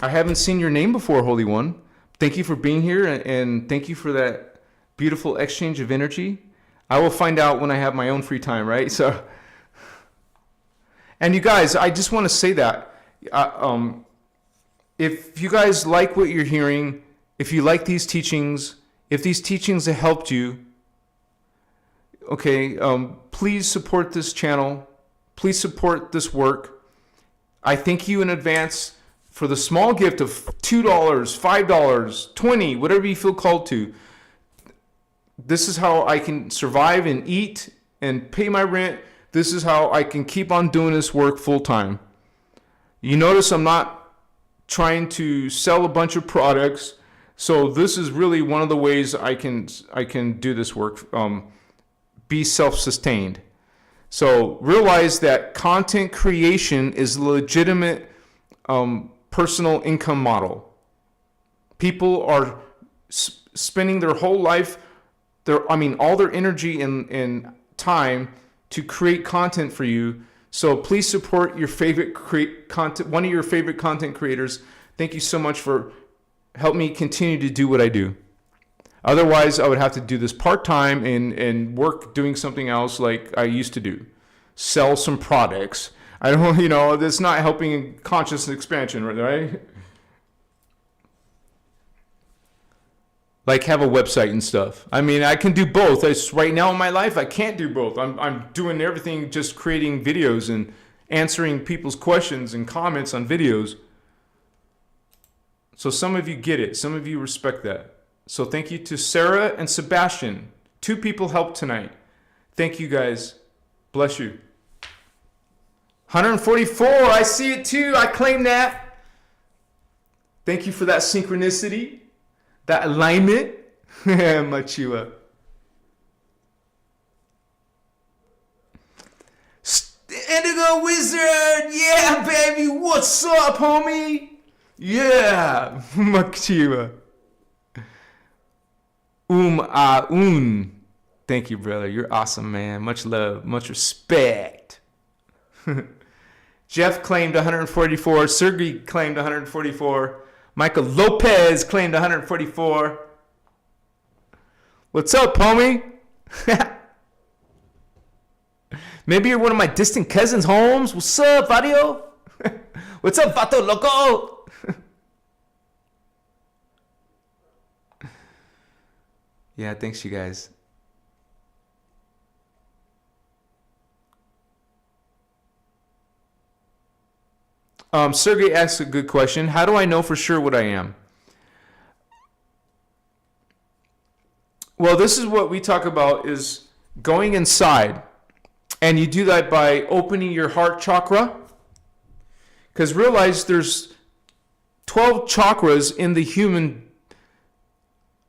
I haven't seen your name before, Holy One. Thank you for being here, and thank you for that beautiful exchange of energy. I will find out when I have my own free time, right? So, and you guys, I just want to say that if you guys like what you're hearing, if you like these teachings, if these teachings have helped you, okay, please support this channel. Please support this work. I thank you in advance for the small gift of $2, $5, $20, whatever you feel called to. This is how I can survive and eat and pay my rent. This is how I can keep on doing this work full time. You notice I'm not trying to sell a bunch of products. So this is really one of the ways I can do this work. Be self-sustained. So realize that content creation is a legitimate personal income model. People are spending their whole life, all their energy and time to create content for you. So please support your favorite content, one of your favorite content creators. Thank you so much for helping me continue to do what I do. Otherwise, I would have to do this part-time and work doing something else like I used to do. Sell some products. I don't, that's not helping conscious expansion, right? Like have a website and stuff. I mean, I can do both. Right now in my life, I can't do both. I'm doing everything, just creating videos and answering people's questions and comments on videos. So some of you get it. Some of you respect that. So thank you to Sarah and Sebastian. 2 people helped tonight. Thank you guys. Bless you. 144. I see it too. I claim that. Thank you for that synchronicity. That alignment. Machua. Indigo Wizard. Yeah, baby. What's up, homie? Yeah. Machua. Thank you, brother. You're awesome, man. Much love, much respect. Jeff claimed 144. Sergey claimed 144. Michael Lopez claimed 144. What's up, homie? Maybe you're one of my distant cousins, Holmes. What's up, Vadio? What's up, Vato Loco? Yeah, thanks, you guys. Sergey asks a good question. How do I know for sure what I am? Well, this is what we talk about, is going inside. And you do that by opening your heart chakra. Because realize there's 12 chakras in the human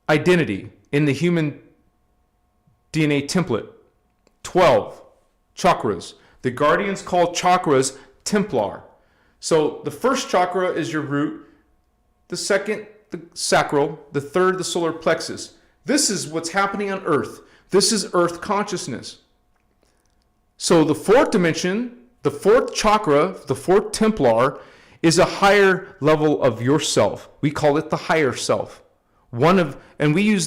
identity, in the human DNA template. 12 chakras. The Guardians call chakras Templar. So the first chakra is your root, the second, the sacral, the third, the solar plexus. This is what's happening on Earth. This is Earth consciousness. So the fourth dimension, the fourth chakra, the fourth Templar, is a higher level of yourself. We call it the higher self. And we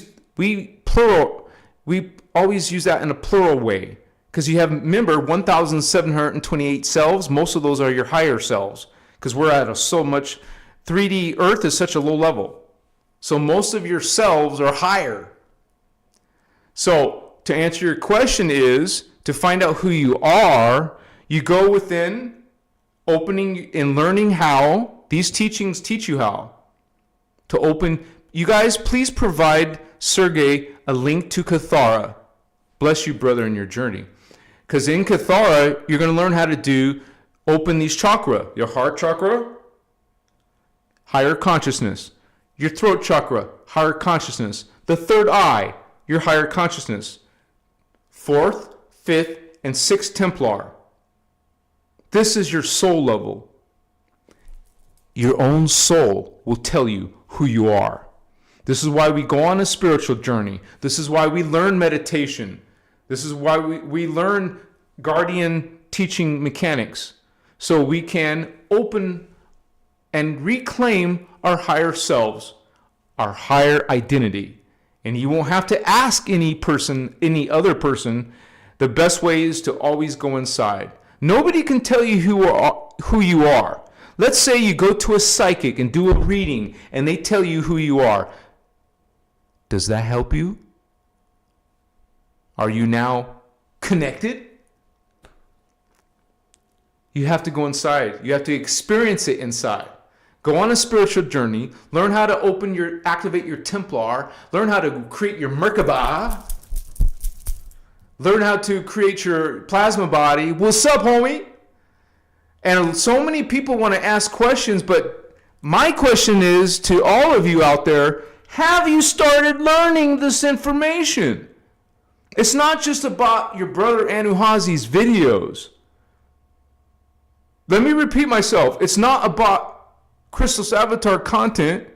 always use that in a plural way. Because you have, remember, 1,728 selves. Most of those are your higher selves. Because we're at so much, 3D Earth is such a low level. So most of your selves are higher. So to answer your question is, to find out who you are, you go within, opening and learning how. These teachings teach you how to open. You guys, please provide Sergey a link to Cathara. Bless you, brother, in your journey. Because in Cathara, you're going to learn how to open these chakra. Your heart chakra, higher consciousness. Your throat chakra, higher consciousness. The third eye, your higher consciousness. Fourth, fifth, and sixth Templar. This is your soul level. Your own soul will tell you who you are. This is why we go on a spiritual journey. This is why we learn meditation. This is why we learn guardian teaching mechanics. So we can open and reclaim our higher selves, our higher identity. And you won't have to ask any other person. The best way is to always go inside. Nobody can tell you who you are. Let's say you go to a psychic and do a reading and they tell you who you are. Does that help you? Are you now connected? You have to go inside. You have to experience it inside. Go on a spiritual journey. Learn how to activate your Templar. Learn how to create your Merkaba. Learn how to create your plasma body. What's up, homie? And so many people want to ask questions, but my question is to all of you out there, have you started learning this information? It's not just about your brother Anuhazi's videos. Let me repeat myself. It's not about Christos Avatar content.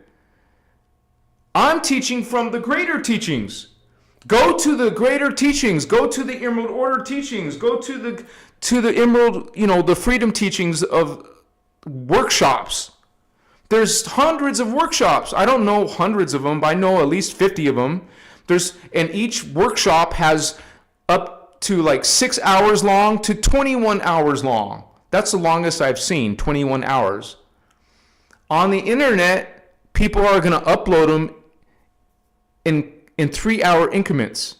I'm teaching from the greater teachings. Go to the greater teachings. Go to the Emerald Order teachings. Go to the Emerald, the freedom teachings of workshops. There's hundreds of workshops. I don't know hundreds of them, but I know at least 50 of them. And each workshop has up to like 6 hours long to 21 hours long. That's the longest I've seen, 21 hours. On the internet, people are going to upload them in 3-hour increments,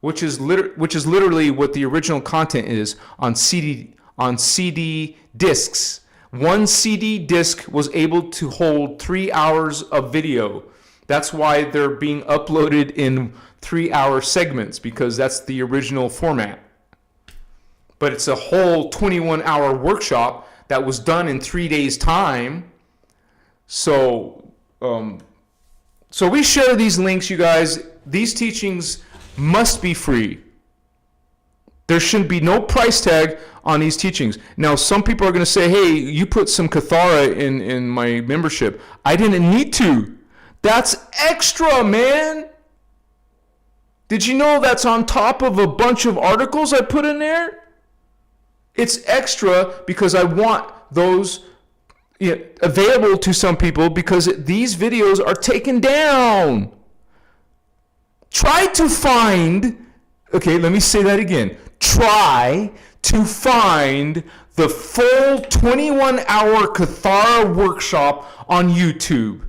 which is literally what the original content is on CD discs. One CD disc was able to hold 3 hours of video. That's why they're being uploaded in 3-hour segments, because that's the original format. But it's a whole 21-hour workshop that was done in 3 days' time. So we share these links, you guys. These teachings must be free. There shouldn't be no price tag on these teachings. Now, some people are going to say, hey, you put some Cathara in my membership. I didn't need to. That's extra, man. Did you know that's on top of a bunch of articles I put in there? It's extra because I want those available to some people because these videos are taken down. Try to find, okay, let me say that again. Try to find the full 21-hour Cathara workshop on YouTube.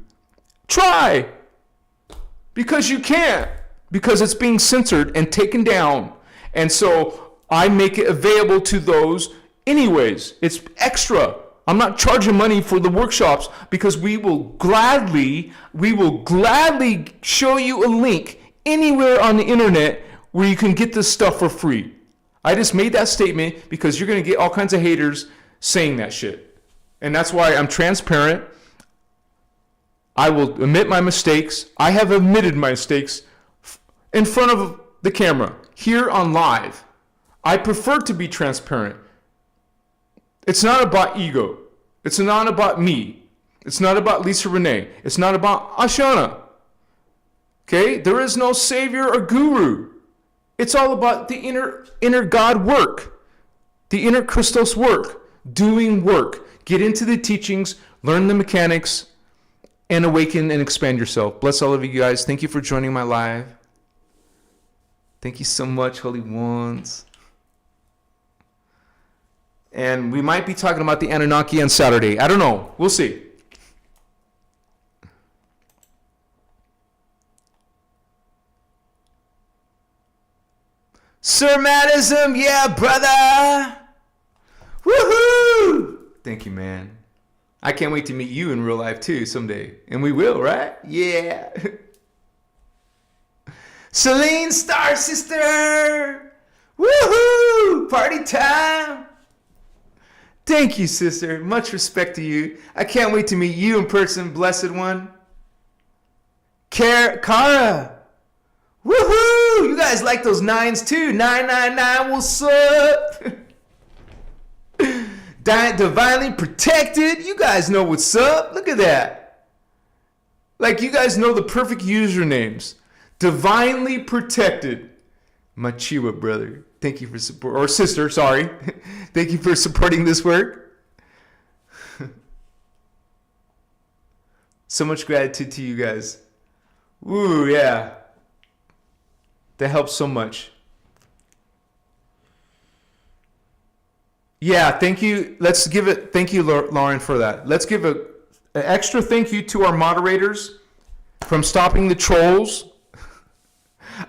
Try. Because you can't. Because it's being censored and taken down. And so I make it available to those anyways. It's extra. I'm not charging money for the workshops because we will gladly show you a link anywhere on the internet where you can get this stuff for free. I just made that statement because you're going to get all kinds of haters saying that shit. And that's why I'm transparent. I will admit my mistakes. I have admitted my mistakes in front of the camera, here on live. I prefer to be transparent. It's not about ego. It's not about me. It's not about Lisa Renee. It's not about Ashana. Okay? There is no savior or guru. It's all about the inner God work, the inner Christos work, doing work. Get into the teachings, learn the mechanics, and awaken and expand yourself. Bless all of you guys. Thank you for joining my live. Thank you so much, Holy Ones. And we might be talking about the Anunnaki on Saturday. I don't know. We'll see. Sir Madism, yeah, brother. Woohoo! Thank you, man. I can't wait to meet you in real life too someday. And we will, right? Yeah. Celine, Star Sister. Woohoo! Party time. Thank you, sister. Much respect to you. I can't wait to meet you in person, blessed one. Kara. Woohoo! You guys like those nines too. 999, what's up? Divinely protected. You guys know what's up. Look at that. Like you guys know the perfect usernames. Divinely protected. Machiwa, brother. Thank you for support. Or sister, sorry. Thank you for supporting this work. So much gratitude to you guys. Ooh, yeah. That helps so much. Yeah, thank you. Let's give it. Thank you, Lauren, for that. Let's give an extra thank you to our moderators from stopping the trolls.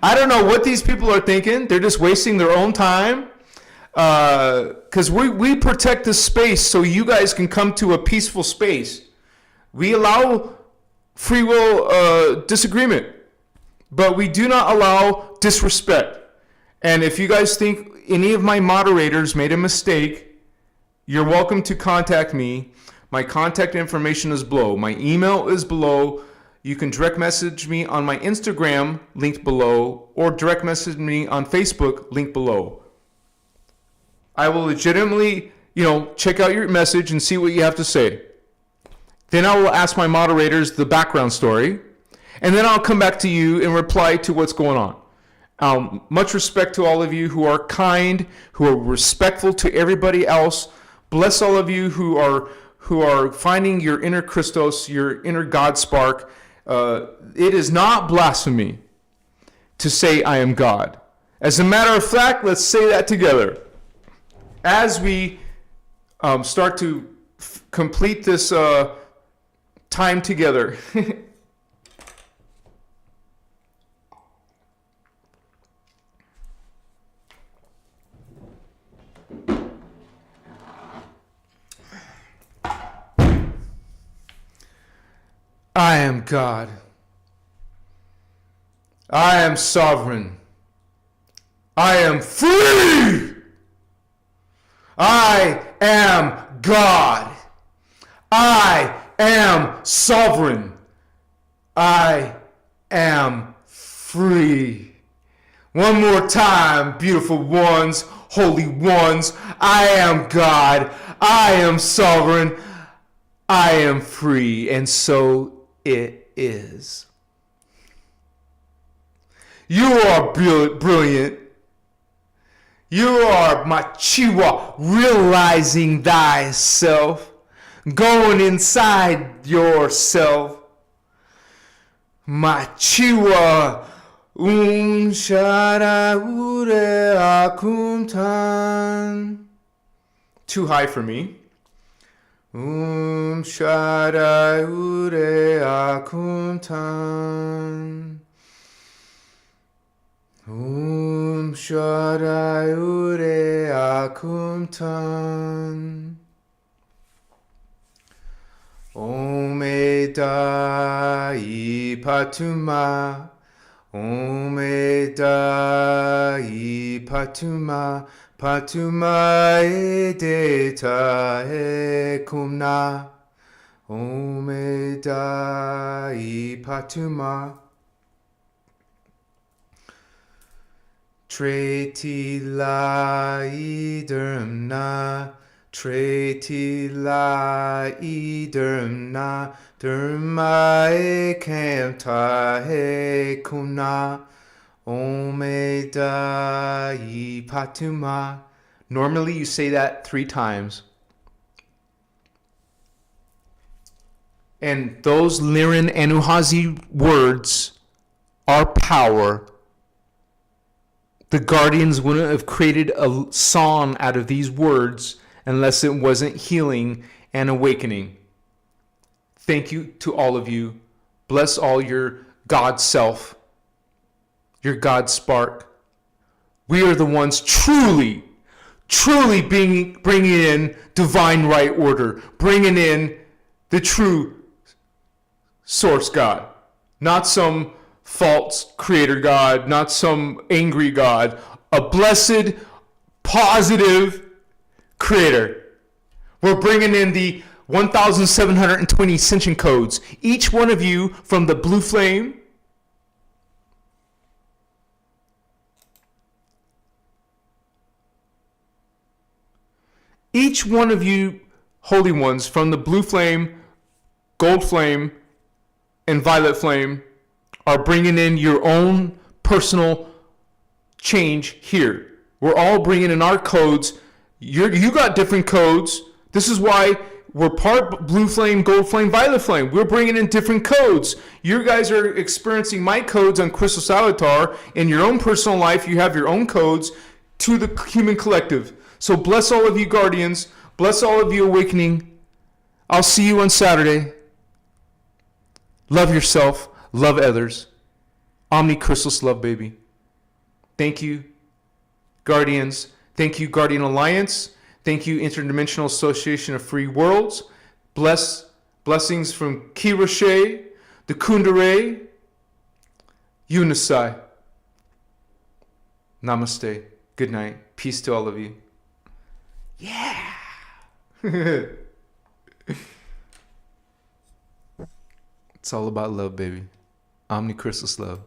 I don't know what these people are thinking. They're just wasting their own time. Because we protect this space so you guys can come to a peaceful space. We allow free will disagreement, but we do not allow disrespect. And if you guys think any of my moderators made a mistake, you're welcome to contact me. My contact information is below. My email is below. You can direct message me on my Instagram, linked below, or direct message me on Facebook, linked below. I will legitimately, check out your message and see what you have to say. Then I will ask my moderators the background story, and then I'll come back to you and reply to what's going on. Much respect to all of you who are kind, who are respectful to everybody else. Bless all of you who are finding your inner Christos, your inner God spark. It is not blasphemy to say I am God. As a matter of fact, let's say that together. As we start to complete this time together. I am God. I am sovereign. I am free. I am God. I am sovereign. I am free. One more time, beautiful ones, holy ones. I am God. I am sovereign. I am free. And so it is. You are brilliant. You are my Chiwa, realizing thyself, going inside yourself. My Chiwa, shara ure akuntan. Too high for me. Shara ure akuntan. Shaddai ure akuntan. Omedai patuma. Omedai patuma. Patuma edeta ekumna. Omedai patuma. Treti la idermna, treti la idermna, derma ekemta hekuna, omeda patuma. Normally you say that 3 times. And those Liran Anuhazi words are power. The Guardians wouldn't have created a song out of these words unless it wasn't healing and awakening. Thank you to all of you. Bless all your God self, your God spark. We are the ones truly bringing in divine right order, bringing in the true source God, not some false creator God, not some angry God, a blessed, positive creator. We're bringing in the 1,720 ascension codes. Each one of you from the blue flame, each one of you holy ones from the blue flame, gold flame, and violet flame are bringing in your own personal change here. We're all bringing in our codes. You got different codes. This is why we're part blue flame, gold flame, violet flame. We're bringing in different codes. You guys are experiencing my codes on Christos Avatar. In your own personal life, you have your own codes to the human collective. So bless all of you Guardians. Bless all of you Awakening. I'll see you on Saturday. Love yourself. Love others. Omni-Christos love, baby. Thank you, Guardians. Thank you, Guardian Alliance. Thank you, Interdimensional Association of Free Worlds. Blessings from Kiroshe, the Kundare, Unisai. Namaste. Good night. Peace to all of you. Yeah. It's all about love, baby. Omni-Christos love.